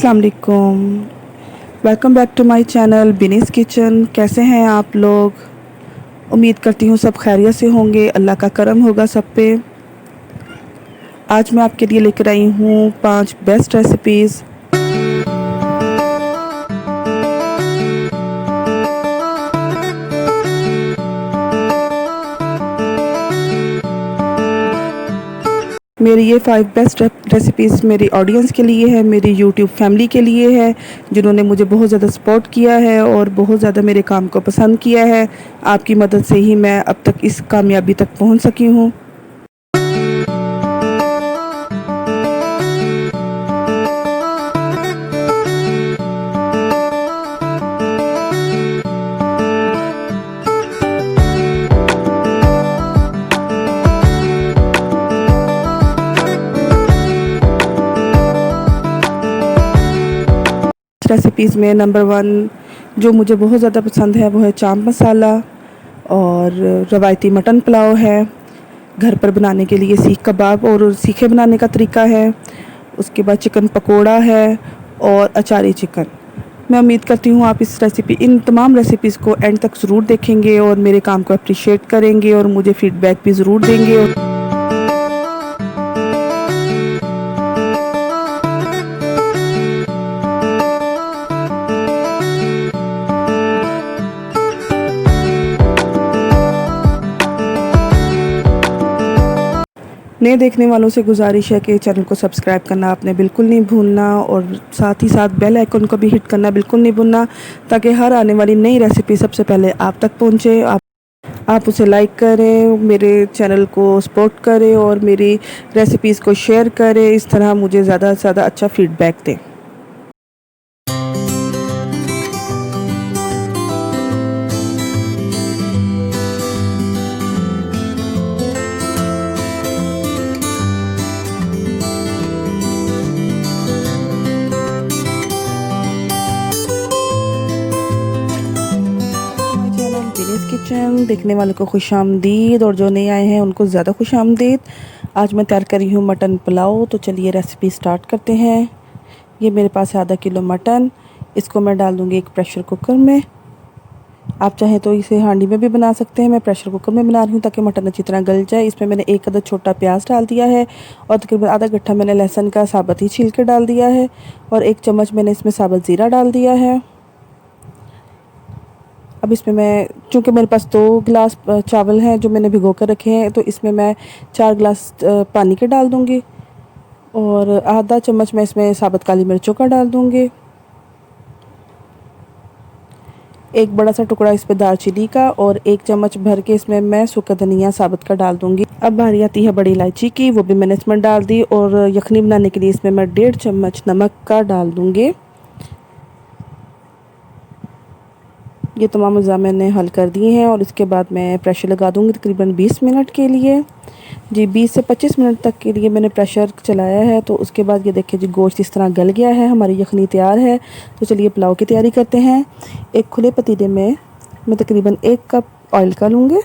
अस्सलाम वालेकुम। Welcome back to my channel Bini's kitchen. कैसे हैं आप लोग? उम्मीद करती हूँ सब खैरियत से होंगे, अल्लाह का करम होगा सब पे। आज मैं आपके लिए लेकर आई हूँ 5 बेस्ट रेसिपीज़। मेरी ये 5 बेस्ट रेसिपीज़ मेरी ऑडियंस के लिए है, मेरी यूट्यूब फैमिली के लिए है, जिन्होंने मुझे बहुत ज़्यादा सपोर्ट किया है और बहुत ज़्यादा मेरे काम को पसंद किया है। आपकी मदद से ही मैं अब तक इस कामयाबी तक पहुँच सकी हूँ। रेसिपीज़ में नंबर 1 जो मुझे बहुत ज़्यादा पसंद है वो है चाट मसाला और रवायती मटन पुलाव है। घर पर बनाने के लिए सीख कबाब और सीखे बनाने का तरीका है। उसके बाद चिकन पकोड़ा है और अचारी चिकन। मैं उम्मीद करती हूँ आप इन तमाम रेसिपीज़ को एंड तक ज़रूर देखेंगे और मेरे काम को अप्रिशिएट करेंगे और मुझे फ़ीडबैक भी ज़रूर देंगे। नए देखने वालों से गुजारिश है कि चैनल को सब्सक्राइब करना आपने बिल्कुल नहीं भूलना और साथ ही साथ बेल आइकन को भी हिट करना बिल्कुल नहीं भूलना, ताकि हर आने वाली नई रेसिपी सबसे पहले आप तक पहुंचे। आप उसे लाइक करें, मेरे चैनल को सपोर्ट करें और मेरी रेसिपीज़ को शेयर करें। इस तरह मुझे ज़्यादा से ज़्यादा अच्छा फ़ीडबैक दें। बिनीस किचन देखने वालों को खुशामदीद और जो नए आए हैं उनको ज़्यादा खुशामदीद। आज मैं तैयार कर रही हूँ मटन पुलाव। तो चलिए रेसिपी स्टार्ट करते हैं। ये मेरे पास है आधा किलो मटन। इसको मैं डाल दूँगी एक प्रेशर कुकर में। आप चाहें तो इसे हांडी में भी बना सकते हैं। मैं प्रेशर कुकर में बना रही हूँ ताकि मटन अच्छी तरह गल जाए। इसमें मैंने एक अदद छोटा प्याज डाल दिया है और तकरीबन आधा गट्ठा मैंने लहसुन का साबुत ही छील के डाल दिया है और 1 चम्मच मैंने इसमें साबुत ज़ीरा डाल दिया है। अब इसमें मैं, चूँकि मेरे पास 2 गिलास चावल हैं जो मैंने भिगो कर रखे हैं, तो इसमें मैं 4 गिलास पानी के डाल दूँगी और आधा चम्मच मैं इसमें साबुत काली मिर्चों का डाल दूँगी। एक बड़ा सा टुकड़ा इस पे दालचीनी का और 1 चम्मच भर के इसमें मैं सूखा धनिया साबुत का डाल दूँगी। अब बारी आती है बड़ी इलायची की, वो भी मैंने इसमें डाल दी और यखनी बनाने के लिए इसमें मैं 1.5 चम्मच नमक का डाल दूँगी। ये तमाम अज़ा मैंने हल कर दिए हैं और इसके बाद मैं प्रेशर लगा दूँगी तकरीबन 20 मिनट के लिए। जी 20 से 25 मिनट तक के लिए मैंने प्रेशर चलाया है। तो उसके बाद ये देखिए जी गोश्त इस तरह गल गया है, हमारी यखनी तैयार है। तो चलिए पुलाव की तैयारी करते हैं। एक खुले पतीले में मैं तकरीबन 1 कप ऑयल का लूँगी।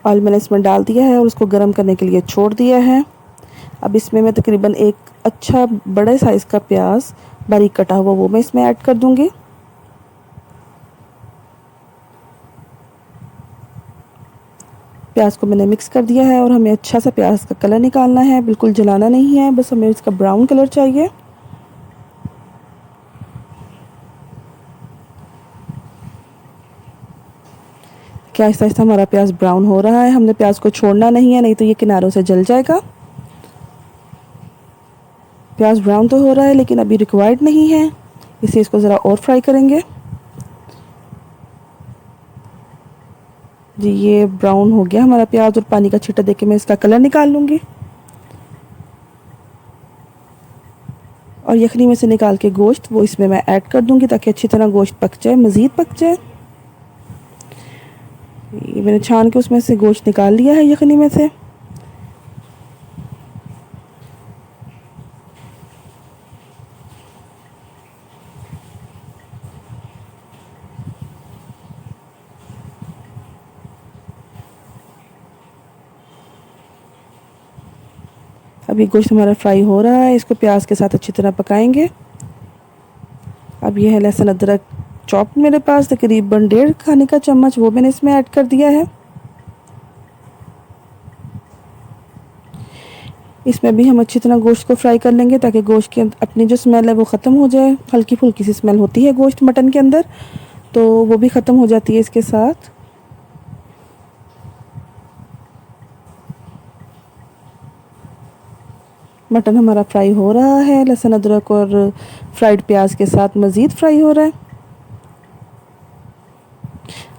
ऑयल मैंने इसमें डाल दिया है और उसको गर्म करने के लिए छोड़ दिया है। अब इसमें मैं तकरीबन एक अच्छा बड़े साइज़ का प्याज बारीक कटा हुआ वो मैं इसमें ऐड कर दूँगी। प्याज को मैंने मिक्स कर दिया है और हमें अच्छा सा प्याज का कलर निकालना है, बिल्कुल जलाना नहीं है, बस हमें इसका ब्राउन कलर चाहिए। क्या आहिस्ता आहिस्ता हमारा प्याज ब्राउन हो रहा है। हमने प्याज को छोड़ना नहीं है, नहीं तो ये किनारों से जल जाएगा। प्याज ब्राउन तो हो रहा है लेकिन अभी रिक्वायर्ड नहीं है, इसलिए इसको ज़रा और फ्राई करेंगे। जी ये ब्राउन हो गया हमारा प्याज और पानी का छींटा देके मैं इसका कलर निकाल लूँगी और यखनी में से निकाल के गोश्त वो इसमें मैं ऐड कर दूँगी ताकि अच्छी तरह गोश्त पक जाए, मज़ीद पक जाए। ये मैंने छान के उसमें से गोश्त निकाल लिया है यखनी में से। अभी गोश्त हमारा फ्राई हो रहा है, इसको प्याज के साथ अच्छी तरह पकाएंगे। अब ये है लहसुन अदरक चॉप मेरे पास तकरीबन 1.5 खाने का चम्मच, वो मैंने इसमें ऐड कर दिया है। इसमें भी हम अच्छी तरह गोश्त को फ्राई कर लेंगे ताकि गोश्त की अपनी जो स्मेल है वो ख़त्म हो जाए। हल्की फुल्की सी स्मेल होती है गोश्त मटन के अंदर, तो वो भी ख़त्म हो जाती है इसके साथ। मटन हमारा फ्राई हो रहा है, लहसुन अदरक और फ्राइड प्याज के साथ मज़ीद फ्राई हो रहा है।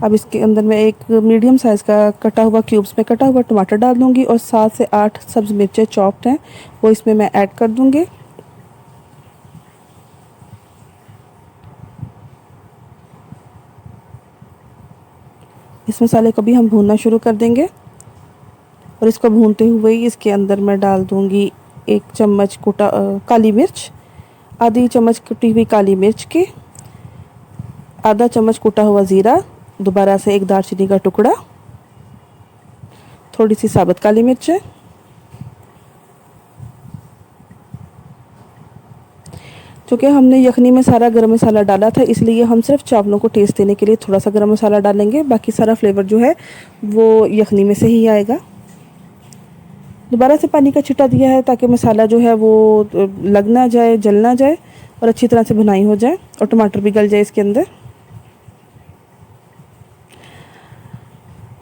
अब इसके अंदर मैं एक मीडियम साइज़ का कटा हुआ क्यूब्स में कटा हुआ टमाटर डाल दूँगी और 7 से 8 सब्ज़ मिर्चें चॉप्ड हैं वो इसमें मैं ऐड कर दूँगी। इस मसाले को भी हम भूनना शुरू कर देंगे और इसको भूनते हुए ही इसके अंदर मैं डाल दूँगी 1 चम्मच कुटा काली मिर्च, आधी चम्मच कुटी हुई काली मिर्च की, आधा चम्मच कुटा हुआ ज़ीरा, दोबारा से 1 दालचीनी का टुकड़ा, थोड़ी सी साबुत काली मिर्च। क्योंकि हमने यखनी में सारा गरम मसाला डाला था, इसलिए हम सिर्फ चावलों को टेस्ट देने के लिए थोड़ा सा गरम मसाला डालेंगे, बाकी सारा फ्लेवर जो है वो यखनी में से ही आएगा। दोबारा से पानी का छिटा दिया है ताकि मसाला जो है वो लग ना जाए, जल ना जाए और अच्छी तरह से भुनाई हो जाए और टमाटर भी गल जाए इसके अंदर।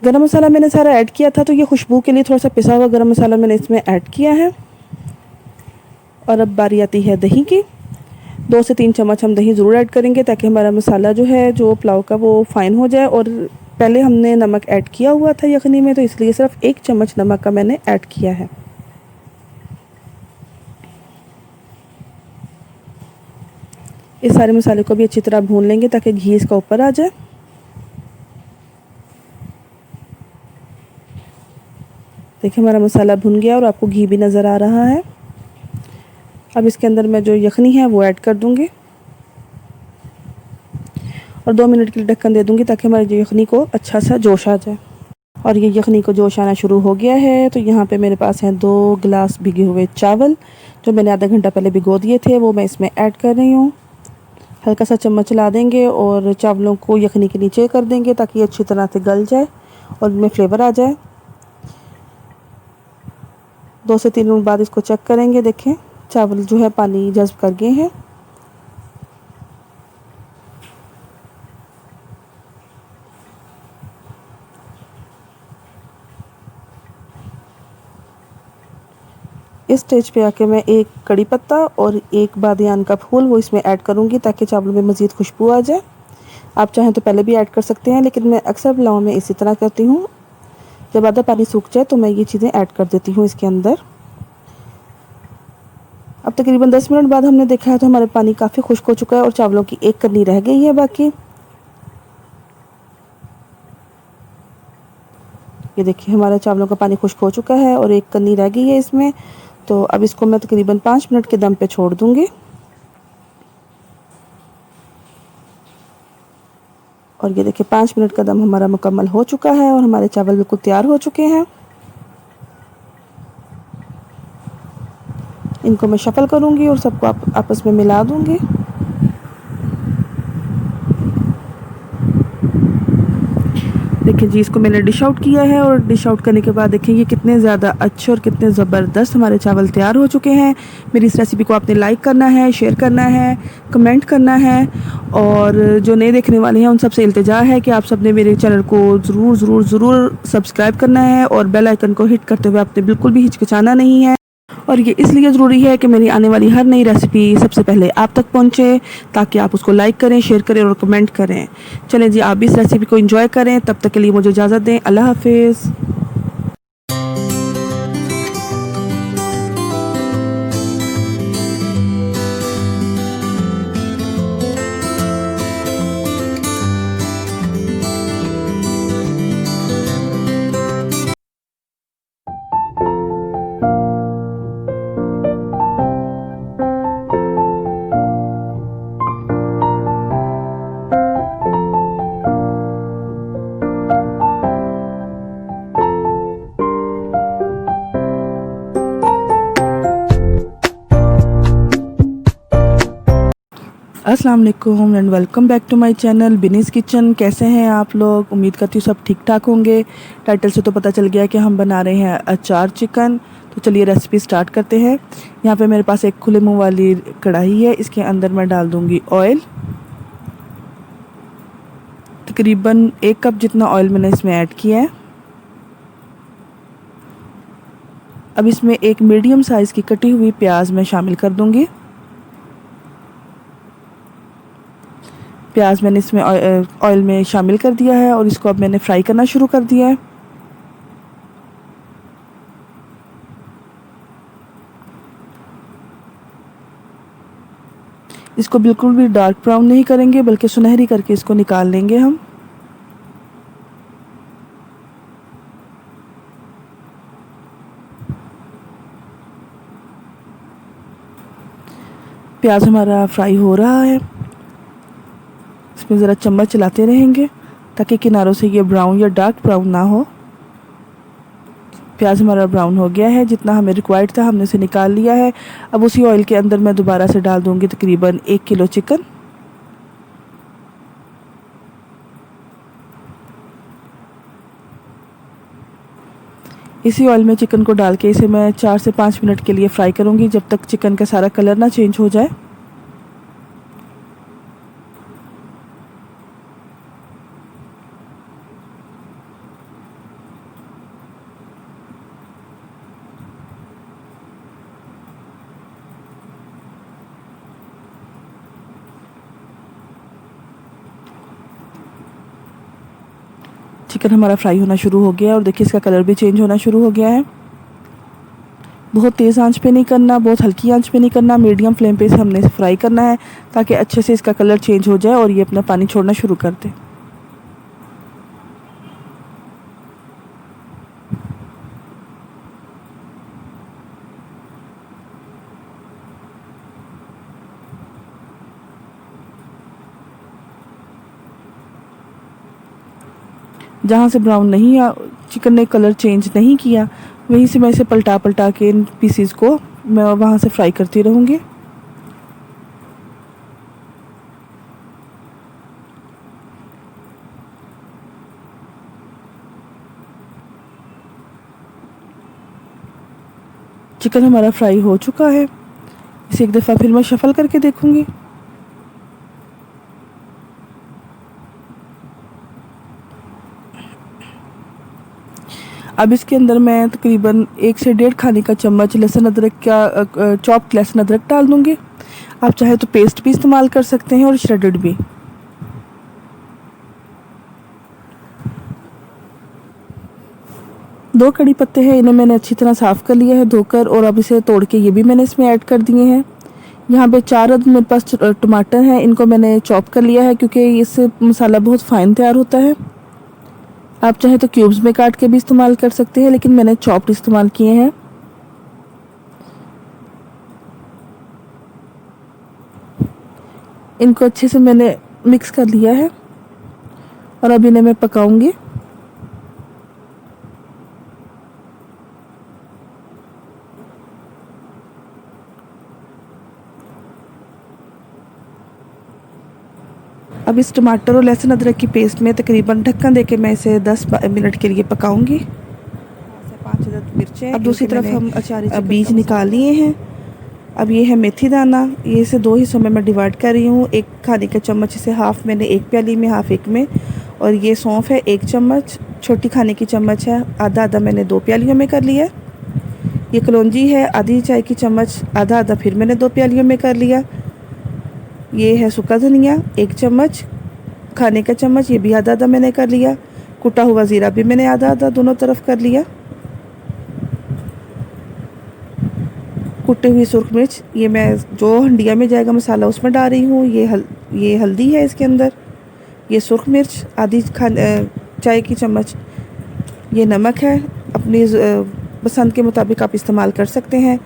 गरम मसाला मैंने सारा ऐड किया था, तो ये खुशबू के लिए थोड़ा सा पिसा हुआ गरम मसाला मैंने इसमें ऐड किया है। और अब बारी आती है दही की। 2 से 3 चम्मच हम दही ज़रूर ऐड करेंगे ताकि हमारा मसाला जो है जो पुलाव का वो फ़ाइन हो जाए। और पहले हमने नमक ऐड किया हुआ था यखनी में, तो इसलिए सिर्फ 1 चम्मच नमक का मैंने ऐड किया है। इस सारे मसाले को भी अच्छी तरह भून लेंगे ताकि घी इसका ऊपर आ जाए। देखिए हमारा मसाला भुन गया और आपको घी भी नज़र आ रहा है। अब इसके अंदर मैं जो यखनी है वो ऐड कर दूंगी और 2 मिनट के लिए ढक्कन दे दूंगी ताकि हमारी जो यखनी को अच्छा सा जोश आ जाए। और ये यखनी को जोश आना शुरू हो गया है, तो यहाँ पे मेरे पास हैं 2 गिलास भिगे हुए चावल जो मैंने आधा घंटा पहले भिगो दिए थे, वो मैं इसमें ऐड कर रही हूँ। हल्का सा चम्मच ला देंगे और चावलों को यखनी के नीचे कर देंगे ताकि अच्छी तरह से गल जाए और इनमें फ्लेवर आ जाए। 2 से 3 मिनट बाद इसको चेक करेंगे। देखें चावल जो है पानी जज़्ब कर गए हैं। इस स्टेज पे आके मैं 1 कड़ी पत्ता और 1 बादियान का फूल वो इसमें ऐड करूँगी ताकि चावलों में मज़ीद खुशबू आ जाए। आप चाहें तो पहले भी ऐड कर सकते हैं, लेकिन मैं अक्सर पुलाव में इसी तरह करती हूँ। जब आधा पानी सूख जाए तो मैं ये चीज़ें ऐड कर देती हूँ इसके अंदर। अब तकरीबन 10 मिनट बाद हमने देखा है तो हमारा पानी काफ़ी खुश्क हो चुका है और चावलों की 1 कली रह गई है बाकी। ये देखिए हमारा चावलों का पानी खुश्क हो चुका है और 1 कली रह गई है इसमें। तो अब इसको मैं तकरीबन 5 मिनट के दम पे छोड़ दूँगी। और ये देखिए 5 मिनट का दम हमारा मुकम्मल हो चुका है और हमारे चावल बिल्कुल तैयार हो चुके हैं। इनको मैं शफल करूँगी और सबको आपस में मिला दूँगी। देखिए जी इसको मैंने डिश आउट किया है और डिश आउट करने के बाद देखिए ये कितने ज़्यादा अच्छे और कितने ज़बरदस्त हमारे चावल तैयार हो चुके हैं। मेरी इस रेसिपी को आपने लाइक करना है, शेयर करना है, कमेंट करना है और जो नए देखने वाले हैं उन सबसे इल्तिजा है कि आप सब ने मेरे चैनल को ज़रूर सब्सक्राइब करना है और बेल आइकन को हिट करते हुए आपने बिल्कुल भी हिचकिचाना नहीं है। और ये इसलिए ज़रूरी है कि मेरी आने वाली हर नई रेसिपी सबसे पहले आप तक पहुंचे, ताकि आप उसको लाइक करें, शेयर करें और कमेंट करें। चलें जी आप भी इस रेसिपी को एंजॉय करें। तब तक के लिए मुझे इजाज़त दें। अल्लाह हाफिज़। अस्सलाम वालेकुम and welcome back to my channel Bini's kitchen. कैसे हैं आप लोग? उम्मीद करती हूँ सब ठीक ठाक होंगे। टाइटल से तो पता चल गया कि हम बना रहे हैं अचार चिकन। तो चलिए रेसिपी स्टार्ट करते हैं। यहाँ पे मेरे पास एक खुले मुंह वाली कढ़ाई है, इसके अंदर मैं डाल दूँगी ऑयल। तकरीबन 1 कप जितना ऑयल मैंने इसमें ऐड किया है। अब इसमें एक मीडियम साइज़ की कटी हुई प्याज मैं शामिल कर दूँगी। प्याज मैंने इसमें ऑयल में शामिल कर दिया है और इसको अब मैंने फ्राई करना शुरू कर दिया है। इसको बिल्कुल भी डार्क ब्राउन नहीं करेंगे, बल्कि सुनहरी करके इसको निकाल लेंगे हम। प्याज हमारा फ्राई हो रहा है। इसमें ज़रा चम्मच चलाते रहेंगे ताकि किनारों से ये ब्राउन या डार्क ब्राउन ना हो। प्याज हमारा ब्राउन हो गया है, जितना हमें रिक्वायर्ड था हमने इसे निकाल लिया है। अब उसी ऑयल के अंदर मैं दोबारा से डाल दूँगी तकरीबन 1 किलो चिकन। इसी ऑयल में चिकन को डाल के इसे मैं 4 से 5 मिनट के लिए फ्राई करूँगी, जब तक चिकन का सारा कलर ना चेंज हो जाए। चिकन हमारा फ्राई होना शुरू हो गया और देखिए इसका कलर भी चेंज होना शुरू हो गया है। बहुत तेज़ आंच पे नहीं करना, बहुत हल्की आंच पे नहीं करना, मीडियम फ्लेम पे इसे हमने फ्राई करना है ताकि अच्छे से इसका कलर चेंज हो जाए और ये अपना पानी छोड़ना शुरू कर दे। जहाँ से ब्राउन नहीं चिकन ने कलर चेंज नहीं किया, वहीं से मैं इसे पलटा पलटा के इन पीसीज को मैं वहाँ से फ्राई करती रहूँगी। चिकन हमारा फ्राई हो चुका है। इसे एक दफ़ा फिर मैं शफ़ल करके देखूँगी। अब इसके अंदर मैं तकरीबन 1 से 1.5 खाने का चम्मच लहसुन अदरक का चॉप्ड लहसुन अदरक डाल दूँगी। आप चाहे तो पेस्ट भी इस्तेमाल कर सकते हैं और श्रेडेड भी। दो कड़ी पत्ते हैं, इन्हें मैंने अच्छी तरह साफ़ कर लिया है धोकर, और अब इसे तोड़ के ये भी मैंने इसमें ऐड कर दिए हैं। यहाँ पे 4 अदद मेरे पास टमाटर हैं, इनको मैंने चॉप कर लिया है क्योंकि इससे मसाला बहुत फ़ाइन तैयार होता है। आप चाहे तो क्यूब्स में काट के भी इस्तेमाल कर सकते हैं, लेकिन मैंने चॉप्ड इस्तेमाल किए हैं। इनको अच्छे से मैंने मिक्स कर लिया है और अब इन्हें मैं पकाऊंगी। अब इस टमाटर और लहसुन अदरक की पेस्ट में तकरीबन ढक्कन देके मैं इसे 10 मिनट के लिए पकाऊंगी। 5 अदद मिर्चें। अब दूसरी तरफ हम अचारी बीज निकाल लिए हैं। अब ये है मेथी दाना, ये इसे 2 हिस्सों में मैं डिवाइड कर रही हूँ। 1 खाने का चम्मच इसे हाफ़ मैंने 1 प्याली में, हाफ़ 1 में। और ये सौंफ है 1 चम्मच, छोटी खाने की चम्मच है, आधा आधा मैंने 2 प्यालियों में कर लिया। ये कलौंजी है आधी चाय की चम्मच, आधा आधा फिर मैंने 2 प्यालियों में कर लिया। ये है सूखा धनिया 1 चम्मच, खाने का चम्मच, ये भी आधा आधा मैंने कर लिया। कुटा हुआ ज़ीरा भी मैंने आधा आधा दोनों तरफ कर लिया। कुटी हुई सुरख मिर्च, ये मैं जो हंडिया में जाएगा मसाला उसमें डाल रही हूँ। ये हल्दी है इसके अंदर। ये सुरख मिर्च आधी चाय की चम्मच। ये नमक है, अपनी पसंद के मुताबिक आप इस्तेमाल कर सकते हैं।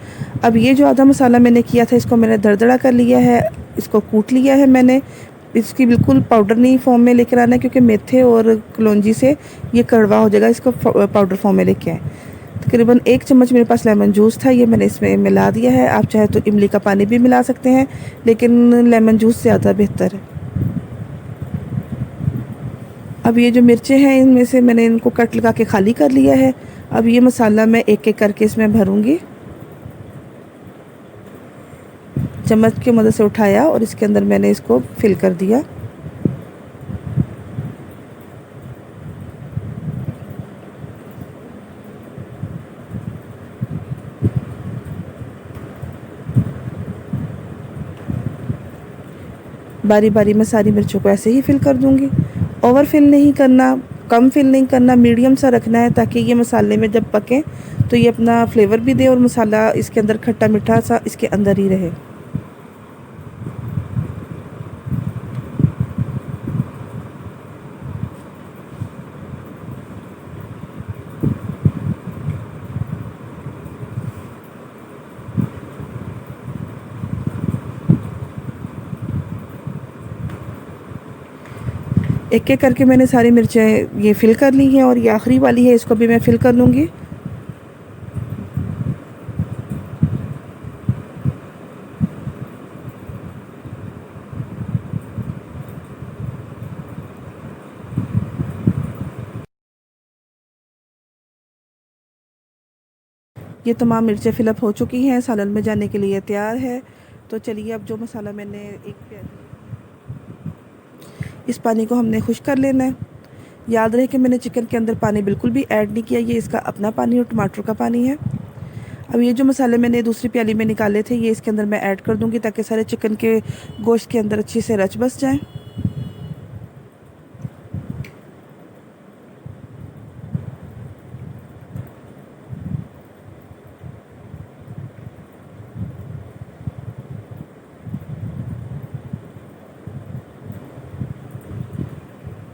अब ये जो आधा मसाला मैंने किया था इसको मैंने दरदरा कर लिया है, इसको कूट लिया है मैंने। इसकी बिल्कुल पाउडर नहीं फॉर्म में लेकर आना है क्योंकि मेथे और कलौंजी से ये कड़वा हो जाएगा, इसको पाउडर फॉर्म में लेके आए। तकरीबन 1 चम्मच मेरे पास लेमन जूस था, ये मैंने इसमें मिला दिया है। आप चाहे तो इमली का पानी भी मिला सकते हैं, लेकिन लेमन जूस ज़्यादा बेहतर है। अब ये जो मिर्चें हैं इनमें से मैंने इनको कट लगा के खाली कर लिया है। अब ये मसाला मैं एक एक करके इसमें भरूंगी। चम्मच की मदद से उठाया और इसके अंदर मैंने इसको फिल कर दिया। बारी बारी में सारी मिर्चों को ऐसे ही फिल कर दूंगी। ओवर फिल नहीं करना, कम फिल नहीं करना, मीडियम सा रखना है, ताकि ये मसाले में जब पके तो ये अपना फ्लेवर भी दे और मसाला इसके अंदर खट्टा मीठा सा इसके अंदर ही रहे। एक एक करके मैंने सारी मिर्चें ये फिल कर ली हैं और ये आखिरी वाली है, इसको भी मैं फिल कर लूँगी। ये तमाम मिर्चें फिलअप हो चुकी हैं, सालन में जाने के लिए तैयार है। तो चलिए अब जो मसाला मैंने एक प्याली, इस पानी को हमने खुश कर लेना है। याद रहे कि मैंने चिकन के अंदर पानी बिल्कुल भी ऐड नहीं किया, ये इसका अपना पानी और टमाटर का पानी है। अब ये जो मसाले मैंने दूसरी प्याली में निकाले थे ये इसके अंदर मैं ऐड कर दूंगी, ताकि सारे चिकन के गोश्त के अंदर अच्छे से रच बस जाएं।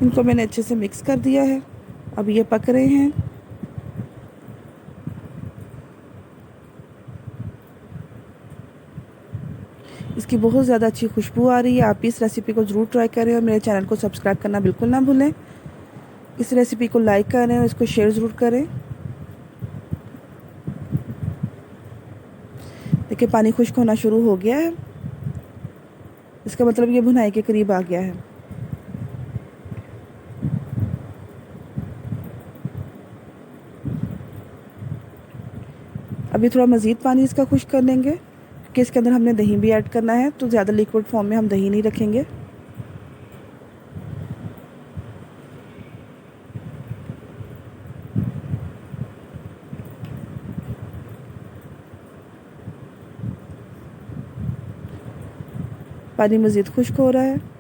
इनको मैंने अच्छे से मिक्स कर दिया है। अब ये पक रहे हैं। इसकी बहुत ज़्यादा अच्छी खुशबू आ रही है। आप इस रेसिपी को ज़रूर ट्राई करें और मेरे चैनल को सब्सक्राइब करना बिल्कुल ना भूलें। इस रेसिपी को लाइक करें और इसको शेयर ज़रूर करें। देखिए पानी खुश्क होना शुरू हो गया है, इसका मतलब ये भुनाई के करीब आ गया है। अभी थोड़ा मज़ीद पानी इसका खुश्क कर लेंगे, क्योंकि इसके अंदर हमने दही भी ऐड करना है, तो ज़्यादा लिक्विड फॉर्म में हम दही नहीं रखेंगे। पानी मज़ीद खुश्क हो रहा है।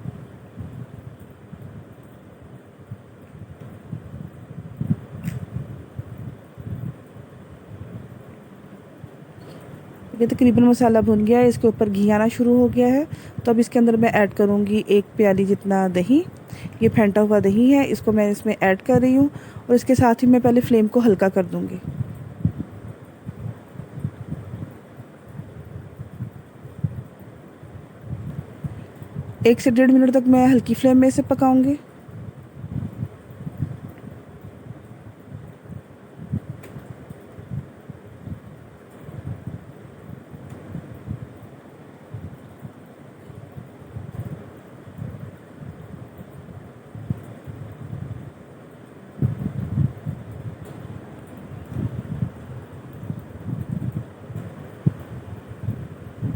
ये तकरीबन मसाला भुन गया है, इसके ऊपर घी आना शुरू हो गया है। तो अब इसके अंदर मैं ऐड करूँगी 1 प्याली जितना दही। ये फेंटा हुआ दही है, इसको मैं इसमें ऐड कर रही हूँ और इसके साथ ही मैं पहले फ्लेम को हल्का कर दूँगी। 1 से 1.5 मिनट तक मैं हल्की फ्लेम में इसे पकाऊंगी।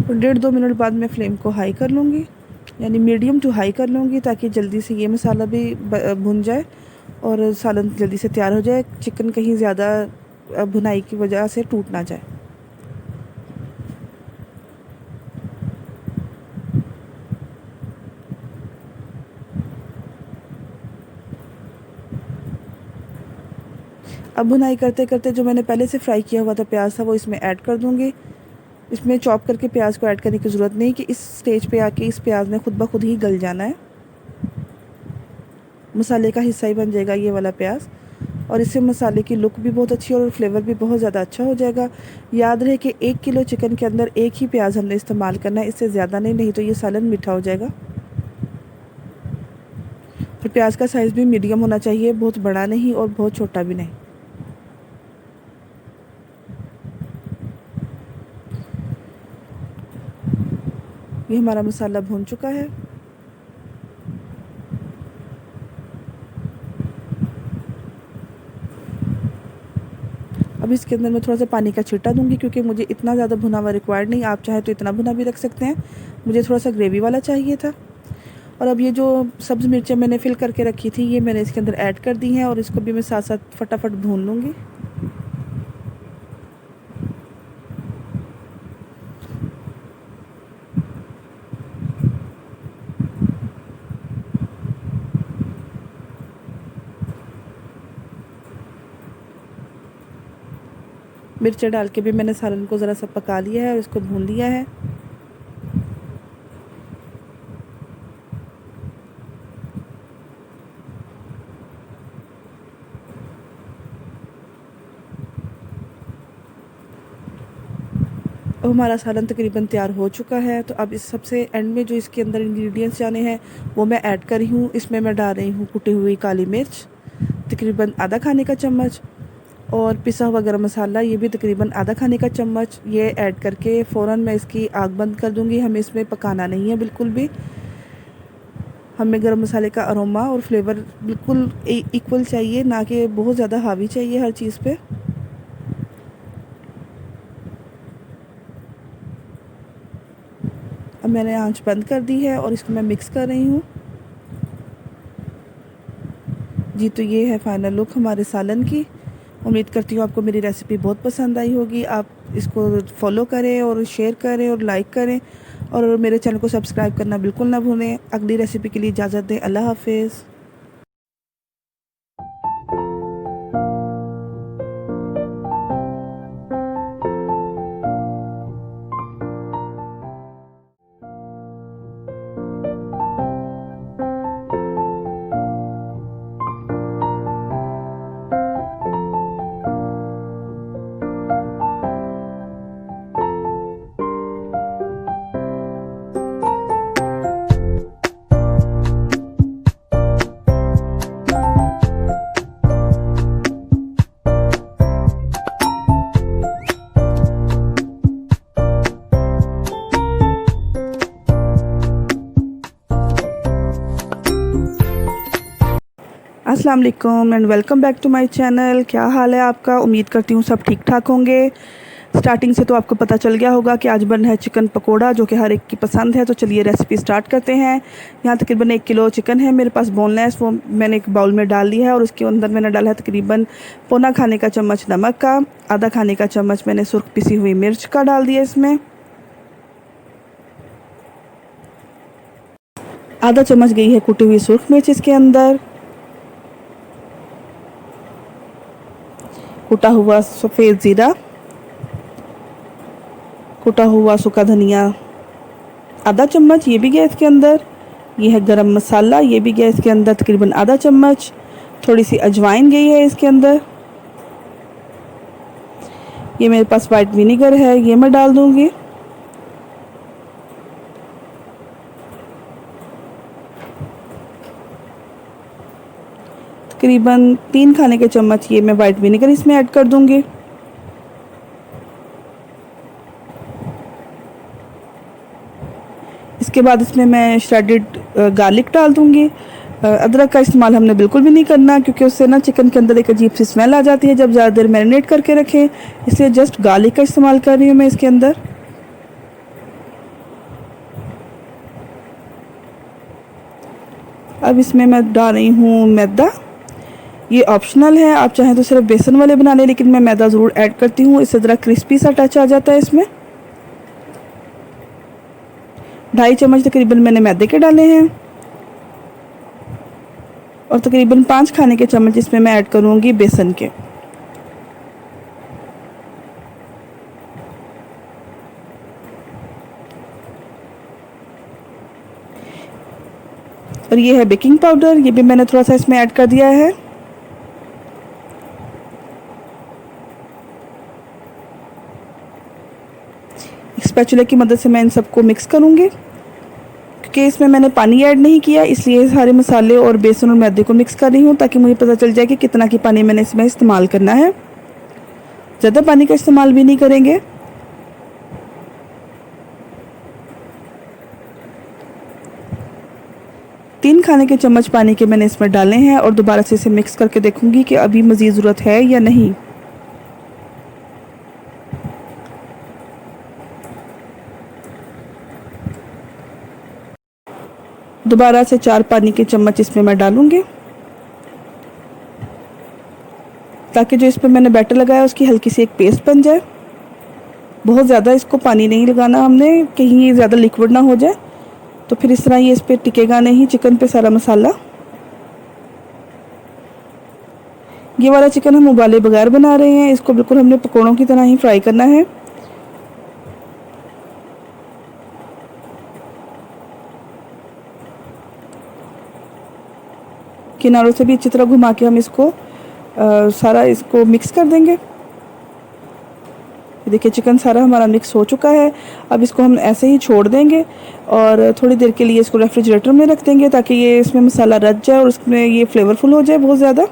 और 1.5-2 मिनट बाद मैं फ्लेम को हाई कर लूँगी, यानी मीडियम टू हाई कर लूँगी, ताकि जल्दी से ये मसाला भी भुन जाए और सालन जल्दी से तैयार हो जाए। चिकन कहीं ज़्यादा भुनाई की वजह से टूट ना जाए। अब भुनाई करते करते जो मैंने पहले से फ्राई किया हुआ था प्याज था वो इसमें ऐड कर दूँगी। इसमें चॉप करके प्याज को ऐड करने की ज़रूरत नहीं, कि इस स्टेज पे आके इस प्याज ने खुद ब खुद ही गल जाना है, मसाले का हिस्सा ही बन जाएगा ये वाला प्याज। और इससे मसाले की लुक भी बहुत अच्छी और फ्लेवर भी बहुत ज़्यादा अच्छा हो जाएगा। याद रहे कि 1 किलो चिकन के अंदर एक ही प्याज हमने इस्तेमाल करना है, इससे ज़्यादा नहीं, नहीं तो ये सालन मीठा हो जाएगा। और प्याज का साइज़ भी मीडियम होना चाहिए, बहुत बड़ा नहीं और बहुत छोटा भी नहीं। ये हमारा मसाला भून चुका है। अब इसके अंदर मैं थोड़ा सा पानी का छींटा दूंगी क्योंकि मुझे इतना ज़्यादा भुना हुआ रिक्वायर्ड नहीं। आप चाहे तो इतना भुना भी रख सकते हैं, मुझे थोड़ा सा ग्रेवी वाला चाहिए था। और अब ये जो सब्ज़ मिर्चें मैंने फिल करके रखी थी ये मैंने इसके अंदर ऐड कर दी हैं और इसको भी मैं साथ साथ फटाफट भून लूँगी। मिर्चें डाल के भी मैंने सालन को ज़रा सा पका लिया है और इसको भून लिया है। अब हमारा सालन तकरीबन तैयार हो चुका है। तो अब इस सबसे एंड में जो इसके अंदर इंग्रेडिएंट्स जाने हैं वो मैं ऐड कर रही हूँ। इसमें मैं डाल रही हूँ कुटी हुई काली मिर्च तकरीबन आधा खाने का चम्मच, और पिसा हुआ गरम मसाला ये भी तकरीबन आधा खाने का चम्मच। ये ऐड करके फ़ौरन मैं इसकी आग बंद कर दूँगी। हमें इसमें पकाना नहीं है बिल्कुल भी। हमें गरम मसाले का अरोमा और फ्लेवर बिल्कुल इक्वल चाहिए, ना कि बहुत ज़्यादा हावी चाहिए हर चीज़ पे। अब मैंने आंच बंद कर दी है और इसको मैं मिक्स कर रही हूँ। जी, तो ये है फाइनल लुक हमारे सालन की। उम्मीद करती हूँ आपको मेरी रेसिपी बहुत पसंद आई होगी। आप इसको फॉलो करें और शेयर करें और लाइक करें, और मेरे चैनल को सब्सक्राइब करना बिल्कुल ना भूलें। अगली रेसिपी के लिए इजाज़त दें। अल्लाह हाफिज़। अस्सलाम वालेकुम and welcome back to my channel. क्या हाल है आपका? उम्मीद करती हूँ सब ठीक ठाक होंगे। स्टार्टिंग से तो आपको पता चल गया होगा कि आज बन है चिकन पकोड़ा, जो कि हर एक की पसंद है। तो चलिए रेसिपी स्टार्ट करते हैं। यहाँ तकरीबन 1 किलो चिकन है मेरे पास बोनलेस, वो मैंने एक बाउल में डाल लिया है और उसके अंदर मैंने डाला है तकरीबन पौना खाने का चम्मच नमक का, आधा खाने का चम्मच मैंने सुर्ख पिसी हुई मिर्च का डाल दिया इसमें, आधा चम्मच गई है कुटी हुई सुर्ख मिर्च इसके अंदर, कुटा हुआ सफ़ेद ज़ीरा, कुटा हुआ सूखा धनिया आधा चम्मच ये भी गया इसके अंदर, ये है गरम मसाला ये भी गया इसके अंदर तकरीबन आधा चम्मच, थोड़ी सी अजवाइन गई है इसके अंदर, ये मेरे पास वाइट विनेगर है ये मैं डाल दूंगी, तकरीबन 3 खाने के चम्मच ये मैं वाइट विनेगर इसमें ऐड कर दूंगी। इसके बाद इसमें मैं श्रेडेड गार्लिक डाल दूंगी। अदरक का इस्तेमाल हमने बिल्कुल भी नहीं करना क्योंकि उससे ना चिकन के अंदर एक अजीब सी स्मेल आ जाती है जब ज़्यादा देर मैरिनेट करके रखें, इसलिए जस्ट गार्लिक का इस्तेमाल कर रही हूँ मैं इसके अंदर। अब इसमें मैं डाल रही हूँ मैदा, ये ऑप्शनल है, आप चाहें तो सिर्फ बेसन वाले बना लें, लेकिन मैं मैदा ज़रूर ऐड करती हूँ, इससे ज़रा क्रिस्पी सा टच आ जाता है इसमें। 2.5 चम्मच तकरीबन मैंने मैदे के डाले हैं और तकरीबन 5 खाने के चम्मच इसमें मैं ऐड करूँगी बेसन के। और ये है बेकिंग पाउडर, ये भी मैंने थोड़ा सा इसमें ऐड कर दिया है। स्पैचुला की मदद से मैं इन सबको मिक्स करूँगी क्योंकि इसमें मैंने पानी ऐड नहीं किया, इसलिए सारे मसाले और बेसन और मैदे को मिक्स कर रही हूँ ताकि मुझे पता चल जाए कि कितना की पानी मैंने इसमें इस्तेमाल करना है। ज़्यादा पानी का इस्तेमाल भी नहीं करेंगे। 3 खाने के चम्मच पानी के मैंने इसमें डाले हैं और दोबारा से इसे मिक्स करके देखूंगी कि अभी मज़ीद ज़रूरत है या नहीं। दोबारा से 4 पानी के चम्मच इसमें मैं डालूंगी ताकि जो इस पर मैंने बैटर लगाया उसकी हल्की सी एक पेस्ट बन जाए। बहुत ज़्यादा इसको पानी नहीं लगाना हमने, कहीं ये ज़्यादा लिक्विड ना हो जाए, तो फिर इस तरह ये इस पर टिकेगा नहीं चिकन पे सारा मसाला। ये वाला चिकन हम उबाले बगैर बना रहे हैं, इसको बिल्कुल हमने पकौड़ों की तरह ही फ्राई करना है। किनारों से भी अच्छी तरह घुमा के हम इसको सारा इसको मिक्स कर देंगे। देखिए चिकन सारा हमारा मिक्स हो चुका है। अब इसको हम ऐसे ही छोड़ देंगे और थोड़ी देर के लिए इसको रेफ्रिजरेटर में रख देंगे ताकि ये इसमें मसाला रच जाए और उसमें ये फ्लेवरफुल हो जाए बहुत ज़्यादा।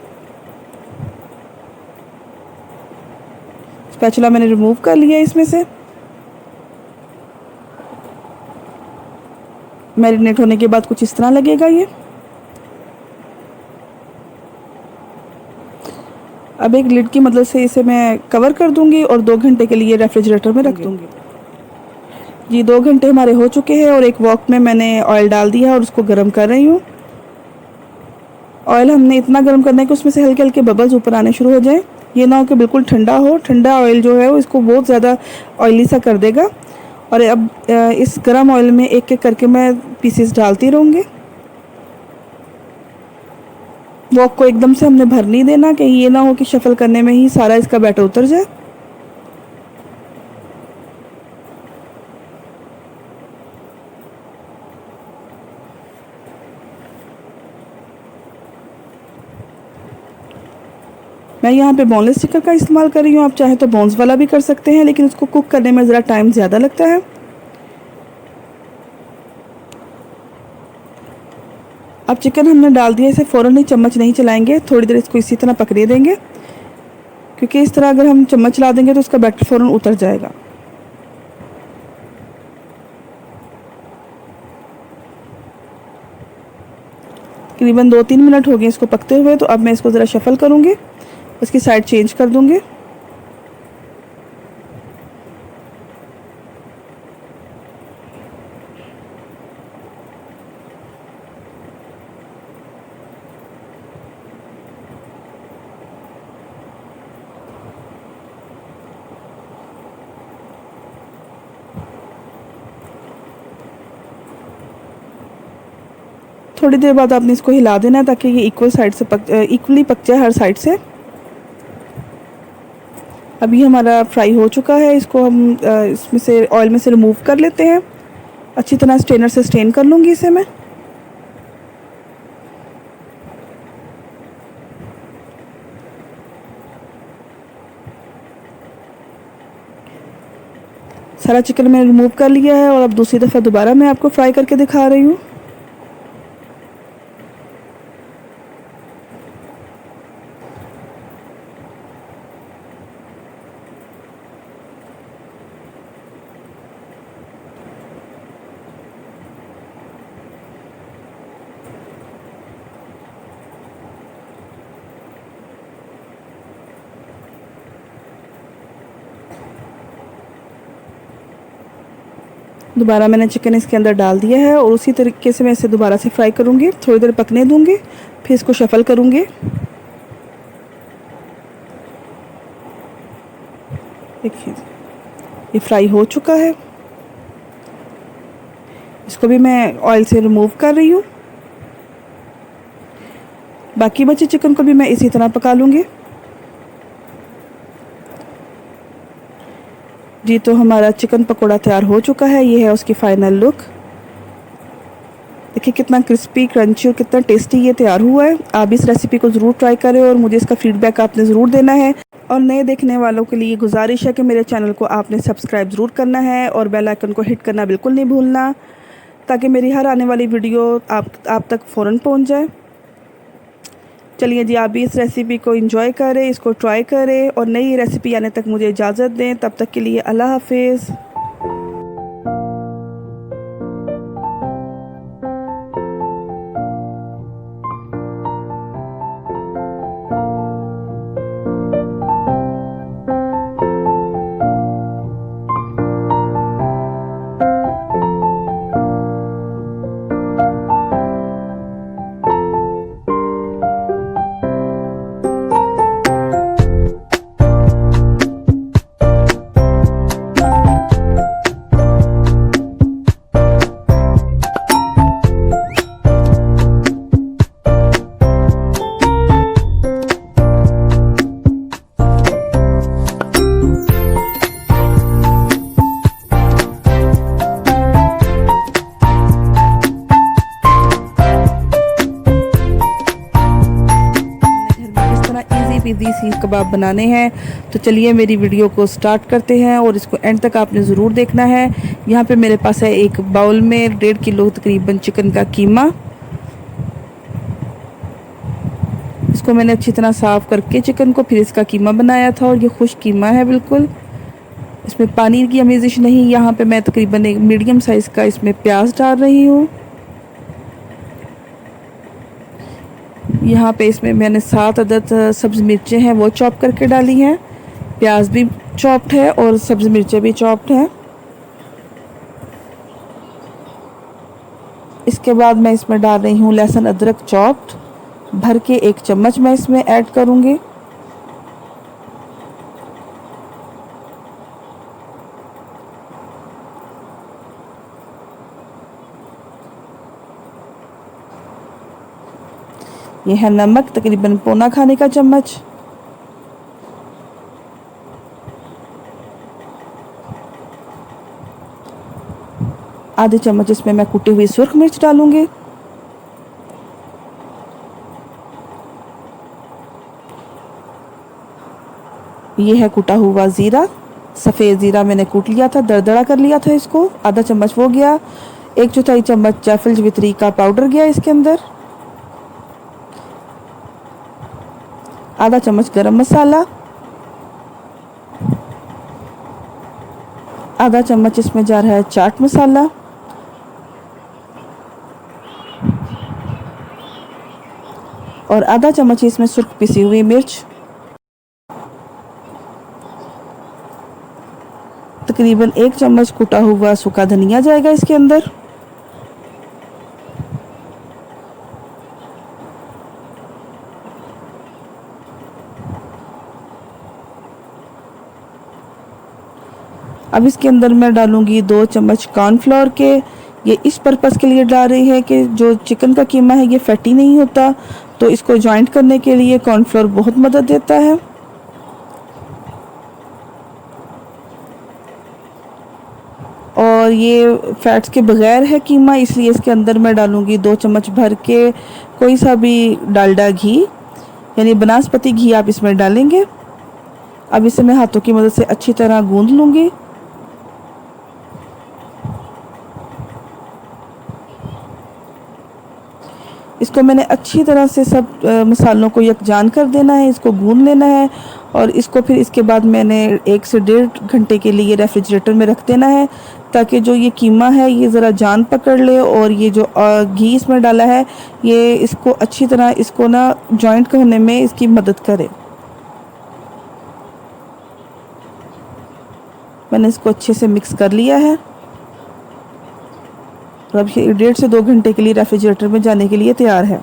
स्पैचुला मैंने रिमूव कर लिया इसमें से। मैरिनेट होने के बाद कुछ इस तरह लगेगा ये। अब एक लिड की मदद से इसे मैं कवर कर दूंगी और 2 घंटे के लिए रेफ्रिजरेटर में रख दूंगी। जी 2 घंटे हमारे हो चुके हैं और एक वॉक में मैंने ऑयल डाल दिया और उसको गर्म कर रही हूँ। ऑयल हमने इतना गर्म करना है कि उसमें से हल्के हल्के बबल्स ऊपर आने शुरू हो जाए। ये ना हो कि बिल्कुल ठंडा हो, ठंडा ऑयल जो है वो इसको बहुत ज़्यादा ऑयली सा कर देगा। और अब इस गर्म ऑयल में एक एक करके मैं पीसेस डालती रहूँगी। वॉक को एकदम से हमने भर नहीं देना, कहीं ये ना हो कि शफल करने में ही सारा इसका बैटर उतर जाए। मैं यहाँ पे बोनलेस चिकन का इस्तेमाल कर रही हूँ, आप चाहे तो बोन्स वाला भी कर सकते हैं, लेकिन उसको कुक करने में ज़रा टाइम ज़्यादा लगता है। अब चिकन हमने डाल दिया, इसे फ़ौरन ही चम्मच नहीं चलाएंगे, थोड़ी देर इसको इसी तरह पकड़े देंगे, क्योंकि इस तरह अगर हम चम्मच चला देंगे तो उसका बैटर फ़ौरन उतर जाएगा। तकरीबन 2-3 मिनट हो गए इसको पकते हुए, तो अब मैं इसको ज़रा शफल करूँगी, उसकी साइड चेंज कर दूँगी। थोड़ी देर बाद आपने इसको हिला देना है ताकि ये इक्वली पक जाए हर साइड से। अभी हमारा फ्राई हो चुका है, इसको हम इसमें से ऑयल में से रिमूव कर लेते हैं। अच्छी तरह स्ट्रेनर से स्ट्रेन कर लूँगी इसे मैं। सारा चिकन मैंने रिमूव कर लिया है और अब दूसरी दफ़ा दोबारा मैं आपको फ्राई करके दिखा रही हूँ। दोबारा मैंने चिकन इसके अंदर डाल दिया है और उसी तरीके से मैं इसे दोबारा से फ्राई करूँगी, थोड़ी देर पकने दूँगी, फिर इसको शफल करूँगी। देखिए ये फ्राई हो चुका है, इसको भी मैं ऑयल से रिमूव कर रही हूँ। बाकी बचे चिकन को भी मैं इसी तरह पका लूँगी। जी तो हमारा चिकन पकोड़ा तैयार हो चुका है, ये है उसकी फ़ाइनल लुक। देखिए कितना क्रिस्पी, क्रंची और कितना टेस्टी ये तैयार हुआ है। आप इस रेसिपी को ज़रूर ट्राई करें और मुझे इसका फ़ीडबैक आपने ज़रूर देना है। और नए देखने वालों के लिए गुजारिश है कि मेरे चैनल को आपने सब्सक्राइब ज़रूर करना है और बेल आइकन को हिट करना बिल्कुल नहीं भूलना, ताकि मेरी हर आने वाली वीडियो आप तक फ़ौरन पहुँच जाए। चलिए जी, आप भी इस रेसिपी को एंजॉय करें, इसको ट्राई करें और नई रेसिपी आने तक मुझे इजाज़त दें। तब तक के लिए अल्लाह हाफिज़। हेल्दी सीख कबाब बनाने हैं। तो चलिए मेरी वीडियो को स्टार्ट करते हैं और इसको एंड तक आपने ज़रूर देखना है। यहाँ पे मेरे पास है एक बाउल में 1.5 किलो तकरीबन चिकन का कीमा। इसको मैंने अच्छी तरह साफ़ करके चिकन को फिर इसका कीमा बनाया था और ये खुश कीमा है बिल्कुल। इसमें पानी की अमेजिश नहीं। यहाँ पे मैं तकरीबन एक मीडियम साइज़ का इसमें प्याज डाल रही हूँ। यहाँ पे इसमें मैंने 7 अदद सब्ज़ मिर्चें हैं वो चॉप करके डाली हैं। प्याज भी चॉप्ड है और सब्ज़ मिर्चें भी चॉप्ड हैं। इसके बाद मैं इसमें डाल रही हूँ लहसुन अदरक चॉप्ड, भर के 1 चम्मच मैं इसमें ऐड करूँगी। ये है नमक तकरीबन पौना खाने का चम्मच। आधे चम्मच इसमें मैं कुटी हुई सुर्ख मिर्च डालूंगी। ये है कुटा हुआ ज़ीरा, सफ़ेद ज़ीरा मैंने कूट लिया था, दरदरा कर लिया था इसको, आधा चम्मच वो गया। 1/4 चम्मच जायफल जवित्री का पाउडर गया इसके अंदर। आधा चम्मच गरम मसाला, आधा चम्मच इसमें जा रहा है चाट मसाला, और आधा चम्मच इसमें सुर्ख पिसी हुई मिर्च। तकरीबन 1 चम्मच कुटा हुआ सूखा धनिया जाएगा इसके अंदर। अब इसके अंदर मैं डालूंगी 2 चम्मच कॉर्नफ्लोर के। ये इस पर्पज़ के लिए डाल रही है कि जो चिकन का कीमा है ये फैटी नहीं होता, तो इसको जॉइंट करने के लिए कॉर्नफ्लोर बहुत मदद देता है। और ये फैट्स के बगैर है कीमा, इसलिए इसके अंदर मैं डालूंगी 2 चम्मच भर के कोई सा भी डालडा घी, यानी बनास्पति घी आप इसमें डालेंगे। अब इसे मैं हाथों की मदद से अच्छी तरह गूंद लूँगी। इसको मैंने अच्छी तरह से सब मसालों को यकजान कर देना है, इसको गूंद लेना है। और इसको फिर इसके बाद मैंने 1 से 1.5 घंटे के लिए रेफ्रिजरेटर में रख देना है, ताकि जो ये कीमा है ये ज़रा जान पकड़ ले और ये जो घी इसमें डाला है ये इसको अच्छी तरह इसको ना जॉइंट करने में इसकी मदद करे। मैंने इसको अच्छे से मिक्स कर लिया है और अब ये 1.5 से 2 घंटे के लिए रेफ्रिजरेटर में जाने के लिए तैयार है।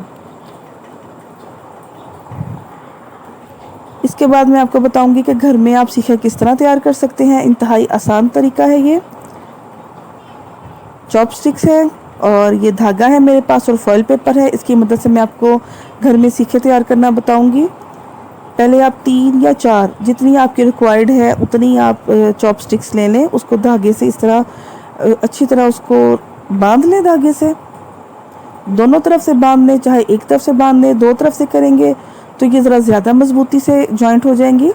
इसके बाद मैं आपको बताऊंगी कि घर में आप सीखें किस तरह तैयार कर सकते हैं। इंतहाई आसान तरीका है ये। चॉपस्टिक्स है और ये धागा है मेरे पास और फॉइल पेपर है, इसकी मदद से मैं आपको घर में सीखे तैयार करना बताऊंगी। पहले आप 3 या 4 जितनी आपकी रिक्वायर्ड है उतनी आप चॉपस्टिक्स ले लें। उसको धागे से इस तरह अच्छी तरह उसको बांध लें, धागे से दोनों तरफ से बांध लें, चाहे एक तरफ से बांध लें, 2 तरफ से करेंगे तो ये ज़रा ज़्यादा मजबूती से जॉइंट हो जाएंगी।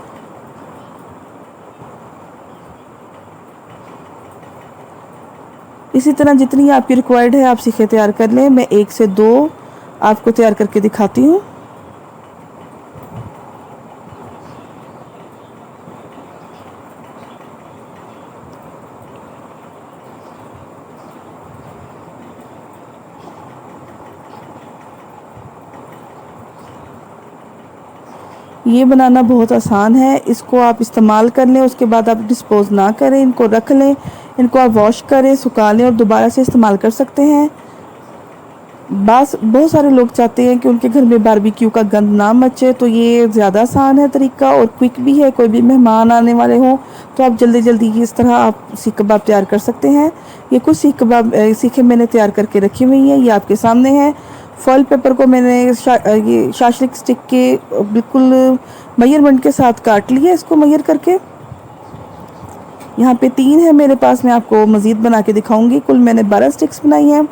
इसी तरह जितनी आपकी रिक्वायर्ड है आप सीखे तैयार कर लें। मैं 1 से 2 आपको तैयार करके दिखाती हूँ। ये बनाना बहुत आसान है, इसको आप इस्तेमाल कर लें, उसके बाद आप डिस्पोज़ ना करें, इनको रख लें, इनको आप वॉश करें, सुखा लें और दोबारा से इस्तेमाल कर सकते हैं। बहुत सारे लोग चाहते हैं कि उनके घर में बारबेक्यू का गंद ना मचे, तो ये ज़्यादा आसान है तरीका और क्विक भी है। कोई भी मेहमान आने वाले हों तो आप जल्दी जल्दी इस तरह आप सीख कबाब तैयार कर सकते हैं। ये कुछ सीखे मैंने तैयार करके रखी हुई हैं, ये आपके सामने है। फॉइल पेपर को मैंने ये शाशलिक स्टिक के बिल्कुल मेजरमेंट के साथ काट लिया, इसको मेजर करके। यहाँ पे 3 है मेरे पास, मैं आपको मज़ीद बना के दिखाऊंगी। कुल मैंने 12 स्टिक्स बनाई हैं।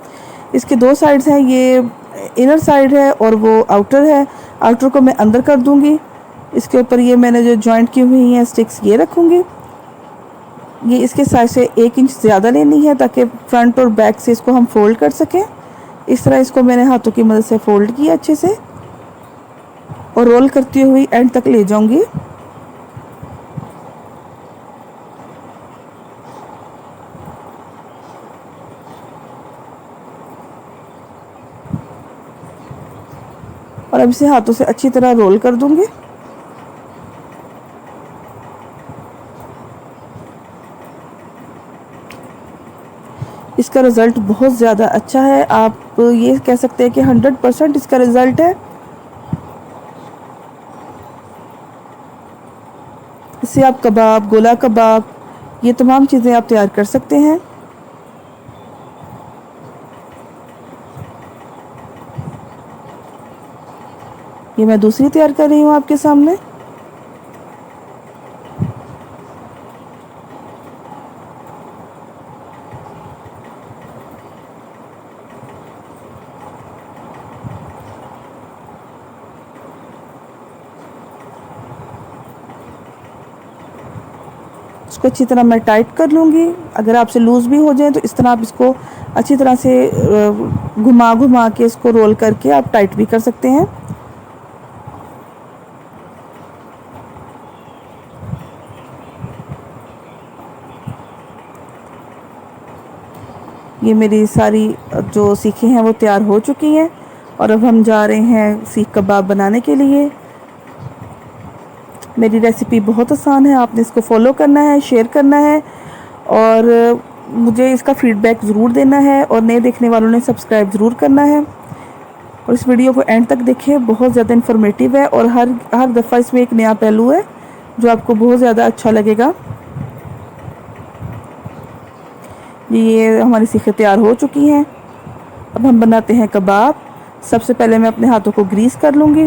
इसके 2 साइड्स हैं, ये इनर साइड है और वो आउटर है। आउटर को मैं अंदर कर दूंगी इसके ऊपर ये मैंने जो जॉइंट की हुई हैं स्टिक्स ये रखूँगी। ये इसके साइज से 1 इंच ज़्यादा लेनी है ताकि फ्रंट और बैक से इसको हम फोल्ड कर सकें। इस तरह इसको मैंने हाथों की मदद से फोल्ड किया अच्छे से और रोल करती हुई एंड तक ले जाऊंगी। और अब इसे हाथों से अच्छी तरह रोल कर दूंगी। इसका रिज़ल्ट बहुत ज़्यादा अच्छा है। आप ये कह सकते हैं कि 100% इसका रिज़ल्ट है। इससे आप कबाब, गोला कबाब, ये तमाम चीज़ें आप तैयार कर सकते हैं। ये मैं दूसरी तैयार कर रही हूँ आपके सामने। इसको अच्छी तरह मैं टाइट कर लूँगी। अगर आपसे लूज़ भी हो जाए तो इस तरह आप इसको अच्छी तरह से घुमा घुमा के इसको रोल करके आप टाइट भी कर सकते हैं। ये मेरी सारी जो सीखें हैं वो तैयार हो चुकी हैं और अब हम जा रहे हैं सीख कबाब बनाने के लिए। मेरी रेसिपी बहुत आसान है, आपने इसको फॉलो करना है, शेयर करना है और मुझे इसका फ़ीडबैक ज़रूर देना है और नए देखने वालों ने सब्सक्राइब ज़रूर करना है। और इस वीडियो को एंड तक देखें, बहुत ज़्यादा इन्फॉर्मेटिव है और हर दफ़ा इसमें एक नया पहलू है जो आपको बहुत ज़्यादा अच्छा लगेगा। ये हमारी सीखें तैयार हो चुकी हैं। अब हम बनाते हैं कबाब। सबसे पहले मैं अपने हाथों को ग्रीस कर लूँगी।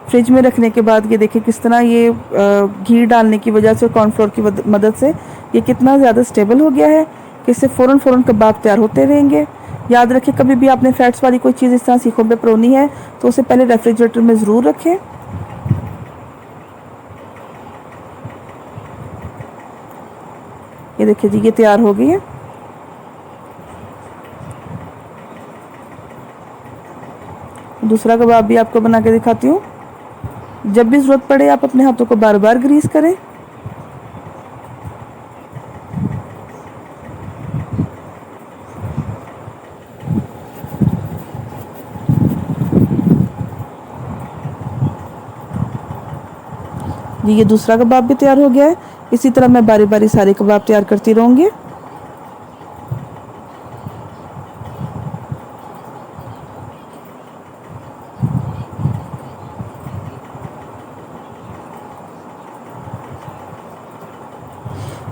फ्रिज में रखने के बाद ये देखिए किस तरह ये घी डालने की वजह से और कॉर्नफ्लोर की मदद से ये कितना ज़्यादा स्टेबल हो गया है कि इससे फ़ौरन कबाब तैयार होते रहेंगे। याद रखें, कभी भी आपने फैट्स वाली कोई चीज़ इस तरह सीखों पे परोनी है तो उसे पहले रेफ्रिजरेटर में ज़रूर रखें। ये देखिए जी, ये तैयार हो गई है। दूसरा कबाब भी आपको बना के दिखाती हूँ। जब भी ज़रूरत पड़े आप अपने हाथों को बार बार ग्रीस करें। ये दूसरा कबाब भी तैयार हो गया है। इसी तरह मैं बारी बारी सारे कबाब तैयार करती रहूँगी।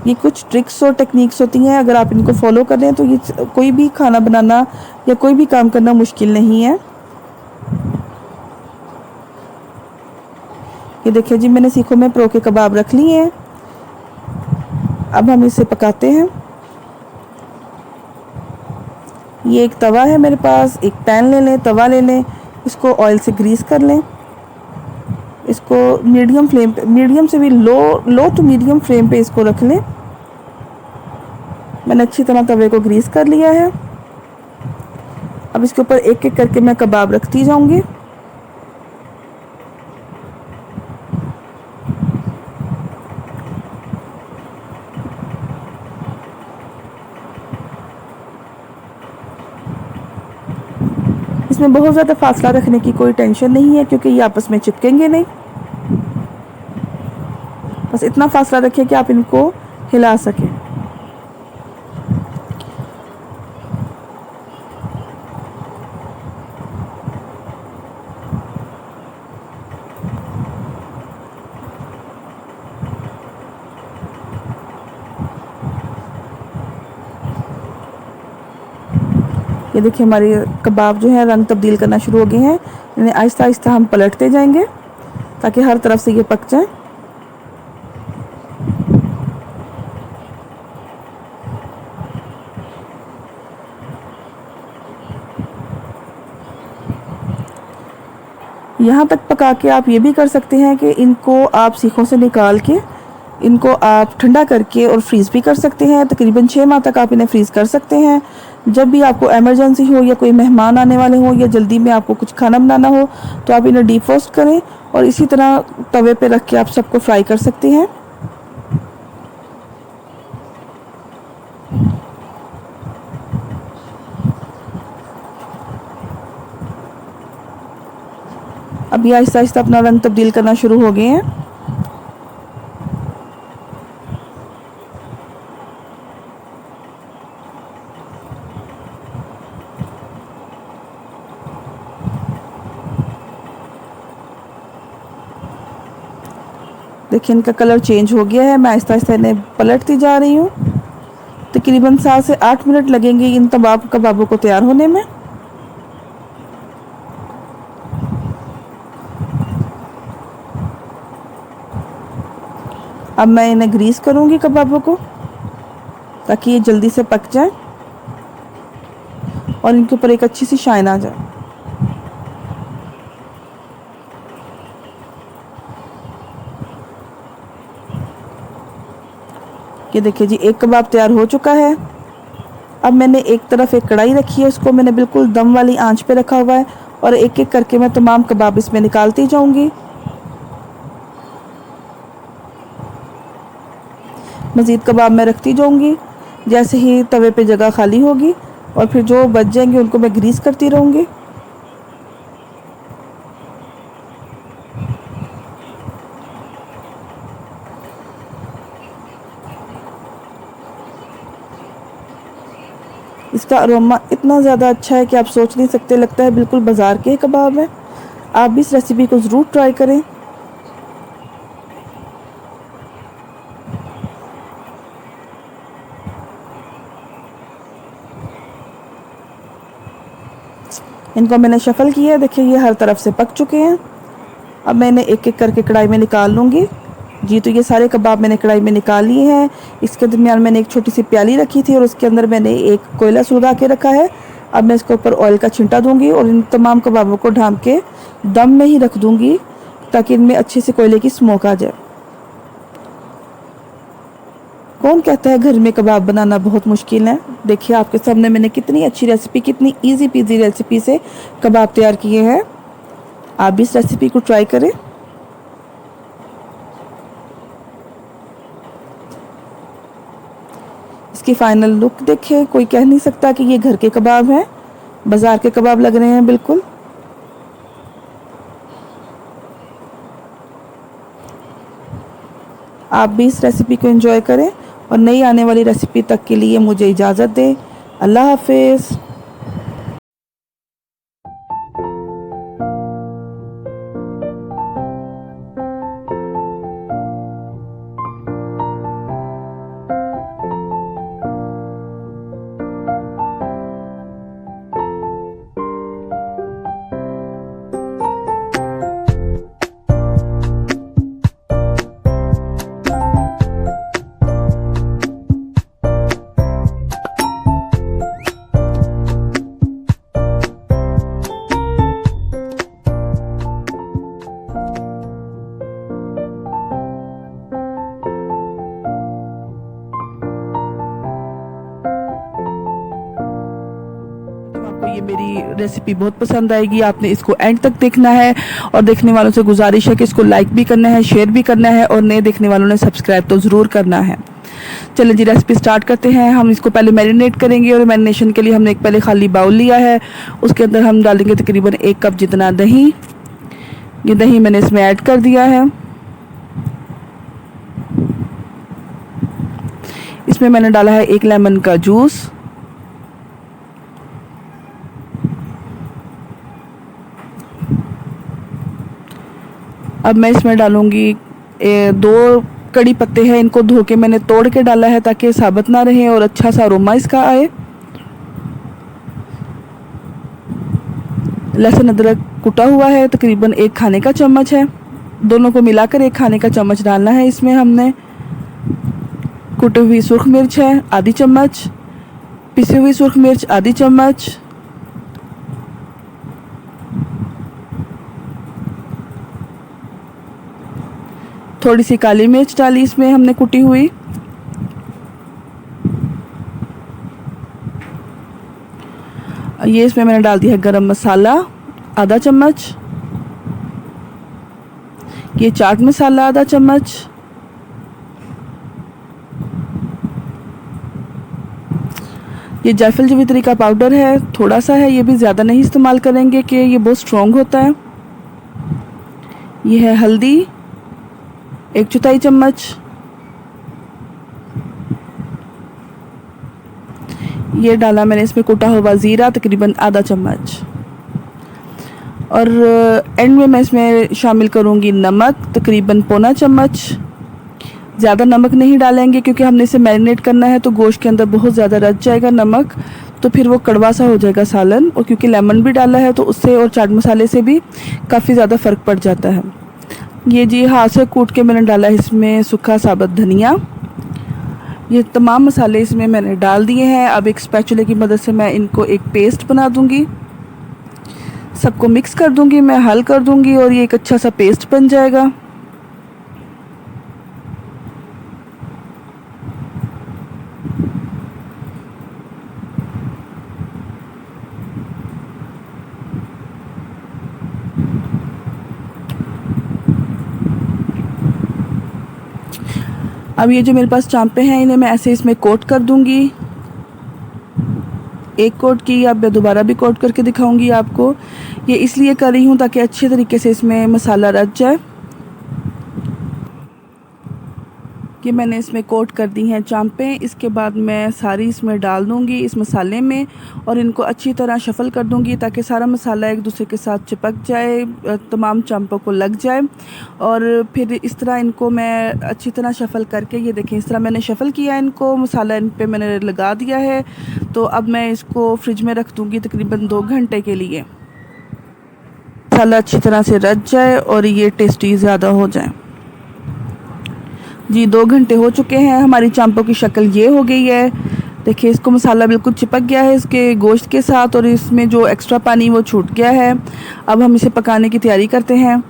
ये कुछ ट्रिक्स और टेक्निक्स होती हैं, अगर आप इनको फॉलो कर रहे हैं तो ये कोई भी खाना बनाना या कोई भी काम करना मुश्किल नहीं है। ये देखिए जी, मैंने सीखों में प्रो के कबाब रख लिए हैं। अब हम इसे पकाते हैं। ये एक तवा है मेरे पास, एक पैन ले लें, तवा ले लें, इसको ऑयल से ग्रीस कर लें। इसको मीडियम फ्लेम पे, मीडियम से भी लो टू मीडियम फ्लेम पे इसको रख लें। मैंने अच्छी तरह तवे को ग्रीस कर लिया है। अब इसके ऊपर एक एक करके मैं कबाब रखती जाऊंगी। इसमें बहुत ज़्यादा फासला रखने की कोई टेंशन नहीं है क्योंकि ये आपस में चिपकेंगे नहीं। बस इतना फासला रखें कि आप इनको हिला सकें। ये देखिए हमारे कबाब जो है रंग तब्दील करना शुरू हो गए हैं। इन्हें आहिस्ता आहिस्ता हम पलटते जाएंगे ताकि हर तरफ से ये पक जाए। यहाँ तक पका के आप ये भी कर सकते हैं कि इनको आप सीखों से निकाल के इनको आप ठंडा करके और फ्रीज़ भी कर सकते हैं। तकरीबन 6 माह तक आप इन्हें फ्रीज़ कर सकते हैं। जब भी आपको एमरजेंसी हो या कोई मेहमान आने वाले हो या जल्दी में आपको कुछ खाना बनाना हो तो आप इन्हें डीफ्रोस्ट करें और इसी तरह तवे पे रख के आप सबको फ्राई कर सकते हैं। अब ये आहिस्ता आहिस्ता अपना रंग तब्दील करना शुरू हो गए हैं। देखिए इनका कलर चेंज हो गया है। मैं आहिस्ता आहिस्ता इन्हें पलटती जा रही हूँ। तकरीबन 7 से 8 मिनट लगेंगे इन तमाम कबाबों को तैयार होने में। अब मैं इन्हें ग्रीस करूँगी कबाबों को ताकि ये जल्दी से पक जाए और इनके ऊपर एक अच्छी सी शाइन आ जाए। ये देखिए जी, एक कबाब तैयार हो चुका है। अब मैंने एक तरफ एक कढ़ाई रखी है, उसको मैंने बिल्कुल दम वाली आंच पे रखा हुआ है और एक एक करके मैं तमाम कबाब इसमें निकालती जाऊंगी। मज़ीद कबाब मैं रखती जाऊंगी, जैसे ही तवे पे जगह खाली होगी और फिर जो बच जाएंगे उनको मैं ग्रीस करती रहूँगी। इसका अरोमा इतना ज़्यादा अच्छा है कि आप सोच नहीं सकते, लगता है बिल्कुल बाज़ार के कबाब हैं। आप भी इस रेसिपी को ज़रूर ट्राई करें। इनको मैंने शफल किया है, देखिए ये हर तरफ से पक चुके हैं। अब मैंने एक एक करके कढ़ाई में निकाल लूँगी। जी, तो ये सारे कबाब मैंने कढ़ाई में निकाल लिए हैं। इसके दरमियान मैंने एक छोटी सी प्याली रखी थी और उसके अंदर मैंने एक कोयला सुलगा के रखा है। अब मैं इसके ऊपर ऑयल का छिंटा दूंगी और इन तमाम कबाबों को ढांप के दम में ही रख दूंगी ताकि इनमें अच्छे से कोयले की स्मोक आ जाए। कौन कहता है घर में कबाब बनाना बहुत मुश्किल है। देखिए आपके सामने मैंने कितनी अच्छी रेसिपी, कितनी ईजी पीजी रेसिपी से कबाब तैयार किए हैं। आप भी इस रेसिपी को ट्राई करें। इसकी फाइनल लुक देखें, कोई कह नहीं सकता कि ये घर के कबाब हैं, बाज़ार के कबाब लग रहे हैं बिल्कुल। आप भी इस रेसिपी को एंजॉय करें और नई आने वाली रेसिपी तक के लिए मुझे इजाज़त दें। अल्लाह हाफिज़। ये मेरी रेसिपी बहुत पसंद आएगी। आपने इसको एंड तक देखना है और देखने वालों से गुजारिश है कि इसको लाइक भी करना है, शेयर भी करना है और नए देखने वालों ने सब्सक्राइब तो ज़रूर करना है। चलिए जी, रेसिपी स्टार्ट करते हैं। हम इसको पहले मैरिनेट करेंगे और मैरिनेशन के लिए हमने एक पहले खाली बाउल लिया है, उसके अंदर हम डालेंगे तकरीबन 1 कप जितना दही। ये दही मैंने इसमें ऐड कर दिया है। इसमें मैंने डाला है 1 लेमन का जूस। अब मैं इसमें डालूंगी 2 कड़ी पत्ते हैं, इनको धो के मैंने तोड़ के डाला है ताकि साबुत ना रहे और अच्छा सा अरोमा इसका आए। लहसुन अदरक कुटा हुआ है, तकरीबन 1 खाने का चम्मच है। दोनों को मिलाकर 1 खाने का चम्मच डालना है। इसमें हमने कुटी हुई सुर्ख मिर्च है आधी चम्मच, पिसी हुई सुर्ख मिर्च आधी चम्मच, थोड़ी सी काली मिर्च डाली इसमें हमने कुटी हुई। ये इसमें मैंने डाल दिया है गरम मसाला आधा चम्मच, ये चाट मसाला आधा चम्मच, ये जायफल जवित्री का पाउडर है, थोड़ा सा है, ये भी ज़्यादा नहीं इस्तेमाल करेंगे कि ये बहुत स्ट्रॉन्ग होता है। ये है हल्दी 1/4 चम्मच, ये डाला मैंने इसमें कुटा हुआ ज़ीरा तकरीबन आधा चम्मच, और एंड में मैं इसमें शामिल करूँगी नमक तकरीबन पौना चम्मच। ज़्यादा नमक नहीं डालेंगे क्योंकि हमने इसे मैरिनेट करना है, तो गोश्त के अंदर बहुत ज़्यादा रच जाएगा नमक, तो फिर वो कड़वा सा हो जाएगा सालन, और क्योंकि लेमन भी डाला है तो उससे और चाट मसाले से भी काफ़ी ज़्यादा फ़र्क पड़ जाता है। ये जी हाथ से कूट के मैंने डाला है इसमें सूखा साबुत धनिया। ये तमाम मसाले इसमें मैंने डाल दिए हैं। अब एक स्पैचुले की मदद से मैं इनको एक पेस्ट बना दूँगी, सबको मिक्स कर दूँगी, मैं हल कर दूँगी और ये एक अच्छा सा पेस्ट बन जाएगा। अब ये जो मेरे पास चांपे हैं इन्हें मैं ऐसे इसमें कोट कर दूंगी। एक कोट की, अब मैं दोबारा भी कोट करके दिखाऊंगी आपको। ये इसलिए कर रही हूँ ताकि अच्छे तरीके से इसमें मसाला रच जाए। कि मैंने इसमें कोट कर दी हैं चांपें। इसके बाद मैं सारी इसमें डाल दूँगी इस मसाले में, और इनको अच्छी तरह शफ़ल कर दूँगी ताकि सारा मसाला एक दूसरे के साथ चिपक जाए, तमाम चांपों को लग जाए। और फिर इस तरह इनको मैं अच्छी तरह शफ़ल करके, ये देखें इस तरह मैंने शफ़ल किया इनको, मसाला इन पे मैंने लगा दिया है। तो अब मैं इसको फ्रिज में रख दूँगी तकरीबन 2 घंटे के लिए, मसाला अच्छी तरह से रच जाए और ये टेस्टी ज़्यादा हो जाए। जी 2 घंटे हो चुके हैं, हमारी चांपों की शक्ल ये हो गई है। देखिए इसको मसाला बिल्कुल चिपक गया है इसके गोश्त के साथ, और इसमें जो एक्स्ट्रा पानी वो छूट गया है। अब हम इसे पकाने की तैयारी करते हैं।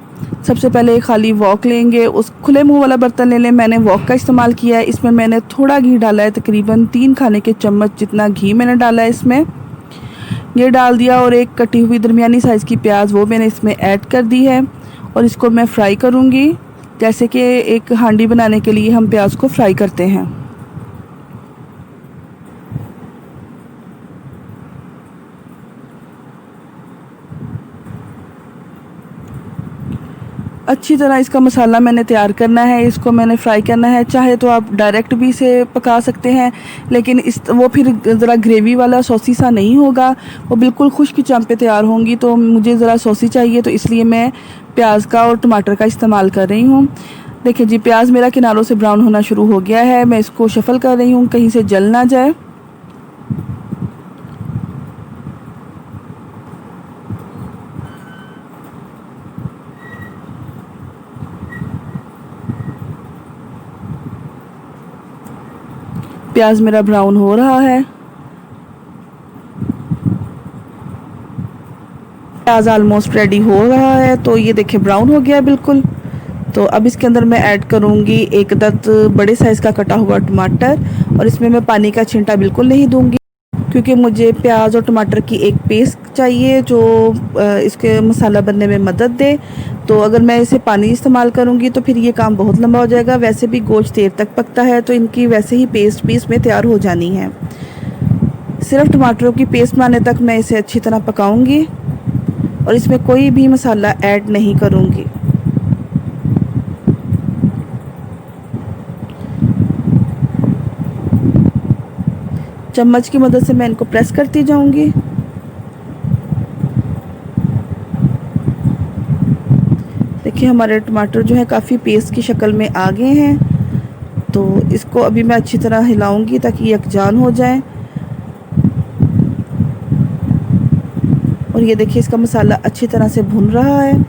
सबसे पहले खाली वॉक लेंगे, उस खुले मुंह वाला बर्तन ले लें। मैंने वॉक का इस्तेमाल किया है, इसमें मैंने थोड़ा घी डाला है, तकरीबन 3 खाने के चम्मच जितना घी मैंने डाला है इसमें। ये डाल दिया, और एक कटी हुई दरमियानी साइज़ की प्याज वो मैंने इसमें ऐड कर दी है, और इसको मैं फ्राई करूँगी जैसे कि एक हांडी बनाने के लिए हम प्याज को फ्राई करते हैं। अच्छी तरह इसका मसाला मैंने तैयार करना है, इसको मैंने फ्राई करना है। चाहे तो आप डायरेक्ट भी इसे पका सकते हैं, लेकिन वो फिर ज़रा ग्रेवी वाला सॉसी सा नहीं होगा, वो बिल्कुल खुश्क चांपें तैयार होंगी। तो मुझे ज़रा सॉसी चाहिए, तो इसलिए मैं प्याज का और टमाटर का इस्तेमाल कर रही हूँ। देखिए जी प्याज मेरा किनारों से ब्राउन होना शुरू हो गया है। मैं इसको शफ़ल कर रही हूँ कहीं से जल ना जाए। प्याज मेरा ब्राउन हो रहा है, प्याज ऑलमोस्ट रेडी हो रहा है। तो ये देखिए ब्राउन हो गया है बिल्कुल। तो अब इसके अंदर मैं ऐड करूँगी एक अदद बड़े साइज़ का कटा हुआ टमाटर, और इसमें मैं पानी का छींटा बिल्कुल नहीं दूँगी क्योंकि मुझे प्याज और टमाटर की एक पेस्ट चाहिए जो इसके मसाला बनने में मदद दे। तो अगर मैं इसे पानी इस्तेमाल करूँगी तो फिर ये काम बहुत लंबा हो जाएगा। वैसे भी गोश्त देर तक पकता है, तो इनकी वैसे ही पेस्ट भी इसमें तैयार हो जानी है। सिर्फ टमाटरों की पेस्ट बनाने तक मैं इसे अच्छी तरह पकाऊँगी, और इसमें कोई भी मसाला ऐड नहीं करूँगी। चम्मच की मदद से मैं इनको प्रेस करती जाऊंगी। देखिए हमारे टमाटर जो है काफ़ी पेस्ट की शक्ल में आ गए हैं। तो इसको अभी मैं अच्छी तरह हिलाऊंगी ताकि यकजान हो जाए। और ये देखिए इसका मसाला अच्छी तरह से भुन रहा है।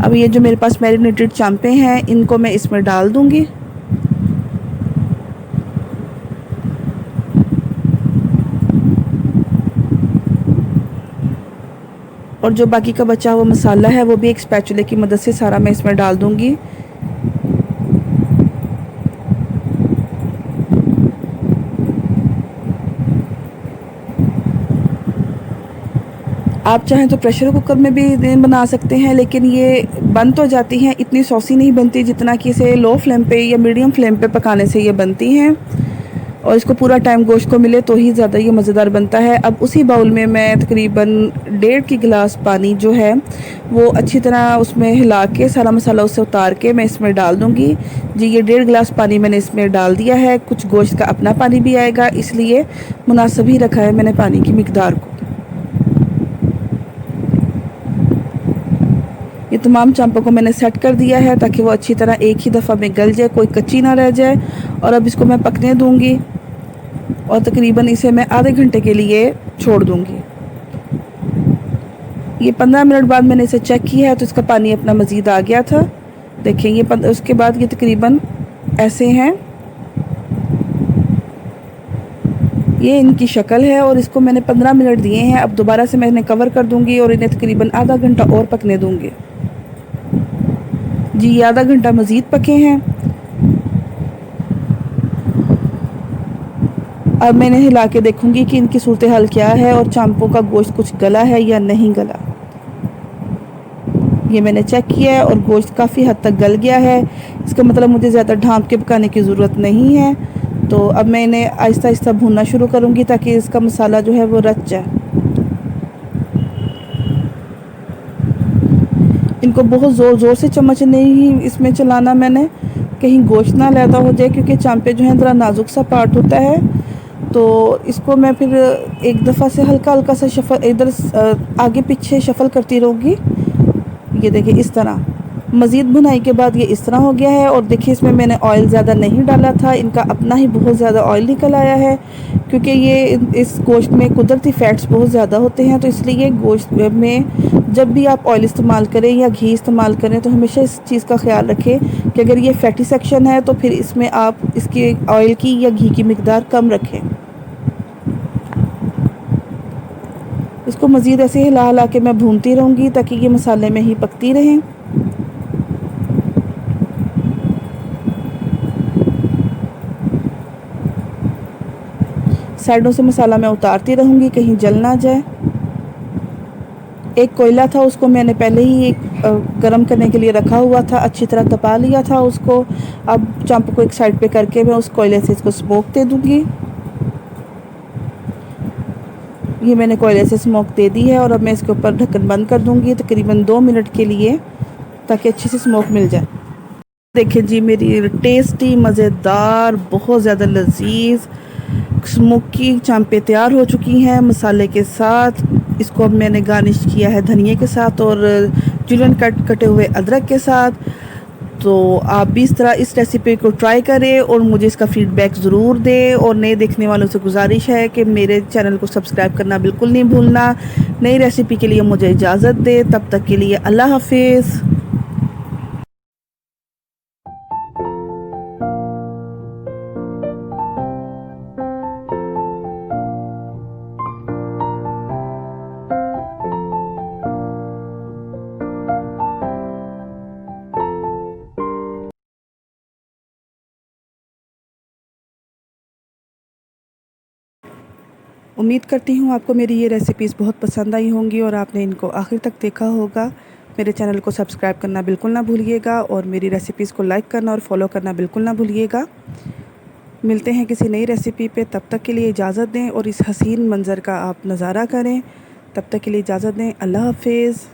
अब ये जो मेरे पास मैरिनेटेड चांपे हैं इनको मैं इसमें डाल दूंगी। और जो बाकी का बचा हुआ मसाला है वो भी एक स्पैचुले की मदद से सारा मैं इसमें डाल दूँगी। आप चाहें तो प्रेशर कुकर में भी बना सकते हैं, लेकिन ये बन तो जाती हैं, इतनी सॉसी नहीं बनती जितना कि इसे लो फ्लेम पे या मीडियम फ्लेम पे पकाने से ये बनती हैं। और इसको पूरा टाइम गोश्त को मिले तो ही ज़्यादा ये मज़ेदार बनता है। अब उसी बाउल में मैं तकरीबन 1.5 की गिलास पानी जो है वो अच्छी तरह उसमें हिला के सारा मसाला उससे उतार के मैं इसमें डाल दूँगी। जी, ये 1.5 गिलास पानी मैंने इसमें डाल दिया है। कुछ गोश्त का अपना पानी भी आएगा, इसलिए मुनासिब ही रखा है मैंने पानी की मिकदार को। ये तमाम चांपों को मैंने सेट कर दिया है ताकि वो अच्छी तरह एक ही दफ़ा में गल जाए, कोई कच्ची ना रह जाए। और अब इसको मैं पकने दूंगी और तकरीबन इसे मैं आधे घंटे के लिए छोड़ दूंगी। ये 15 मिनट बाद मैंने इसे चेक किया है तो इसका पानी अपना मज़ीद आ गया था। देखें ये उसके बाद ये तकरीबन ऐसे हैं, ये इनकी शक्ल है। और इसको मैंने 15 मिनट दिए हैं। अब दोबारा से मैं इन्हें कवर कर दूंगी और इन्हें तकरीबन आधा घंटा और पकने दूंगी। जी, ये आधा घंटा मज़ीद पके हैं। अब मैंने हिला के देखूंगी कि इनकी सूरत हाल क्या है और चांपों का गोश्त कुछ गला है या नहीं गला। ये मैंने चेक किया है और गोश्त काफ़ी हद तक गल गया है। इसका मतलब मुझे ज़्यादा ढाँप के पकाने की ज़रूरत नहीं है। तो अब मैं इन्हें आहिस्ता आहिस्ता भूनना शुरू करूँगी ताकि इसका मसाला जो है वो रच जाए। इनको बहुत ज़ोर ज़ोर से चम्मच नहीं इसमें चलाना मैंने, कहीं गोश्त ना लैदा हो जाए, क्योंकि चांपे जो हैं ज़रा नाजुक सा पार्ट होता है। तो इसको मैं फिर एक दफ़ा से हल्का हल्का सा शफल इधर आगे पीछे शफल करती रहूँगी। ये देखिए इस तरह मज़ीद भुनाई के बाद ये इस तरह हो गया है। और देखिए इसमें मैंने ऑयल ज़्यादा नहीं डाला था, इनका अपना ही बहुत ज़्यादा ऑयल निकल आया है, क्योंकि ये इस गोश्त में कुदरती फ़ैट्स बहुत ज़्यादा होते हैं। तो इसलिए गोश्त में जब भी आप ऑयल इस्तेमाल करें या घी इस्तेमाल करें तो हमेशा इस चीज़ का ख्याल रखें कि अगर ये फैटी सेक्शन है तो फिर इसमें आप इसके ऑयल की या घी की मिकदार कम रखें। इसको मज़ीद ऐसे हिला हिला के मैं भूनती रहूँगी ताकि ये मसाले में ही पकती रहें। साइडों से मसाला मैं उतारती रहूँगी कहीं जल ना जाए। एक कोयला था, उसको मैंने पहले ही गरम करने के लिए रखा हुआ था, अच्छी तरह तपा लिया था उसको। अब चांप को एक साइड पे करके मैं उस कोयले से इसको स्मोक दे दूँगी। ये मैंने कोयले से स्मोक दे दी है और अब मैं इसके ऊपर ढक्कन बंद कर दूँगी तकरीबन 2 मिनट के लिए, ताकि अच्छी से स्मोक मिल जाए। देखिए जी, मेरी टेस्टी मज़ेदार बहुत ज़्यादा लजीज स्मोकी चांपे तैयार हो चुकी हैं मसाले के साथ। इसको अब मैंने गार्निश किया है धनिए के साथ और जुलियन कटे हुए अदरक के साथ। तो आप भी इस तरह इस रेसिपी को ट्राई करें और मुझे इसका फ़ीडबैक ज़रूर दें। और नए देखने वालों से गुजारिश है कि मेरे चैनल को सब्सक्राइब करना बिल्कुल नहीं भूलना। नई रेसिपी के लिए मुझे इजाज़त दें, तब तक के लिए अल्लाह हाफिज़। उम्मीद करती हूँ आपको मेरी ये रेसिपीज़ बहुत पसंद आई होंगी और आपने इनको आखिर तक देखा होगा। मेरे चैनल को सब्सक्राइब करना बिल्कुल ना भूलिएगा और मेरी रेसिपीज़ को लाइक करना और फॉलो करना बिल्कुल ना भूलिएगा। मिलते हैं किसी नई रेसिपी पे, तब तक के लिए इजाज़त दें और इस हसीन मंज़र का आप नज़ारा करें। तब तक के लिए इजाज़त दें। अल्लाह हाफिज़।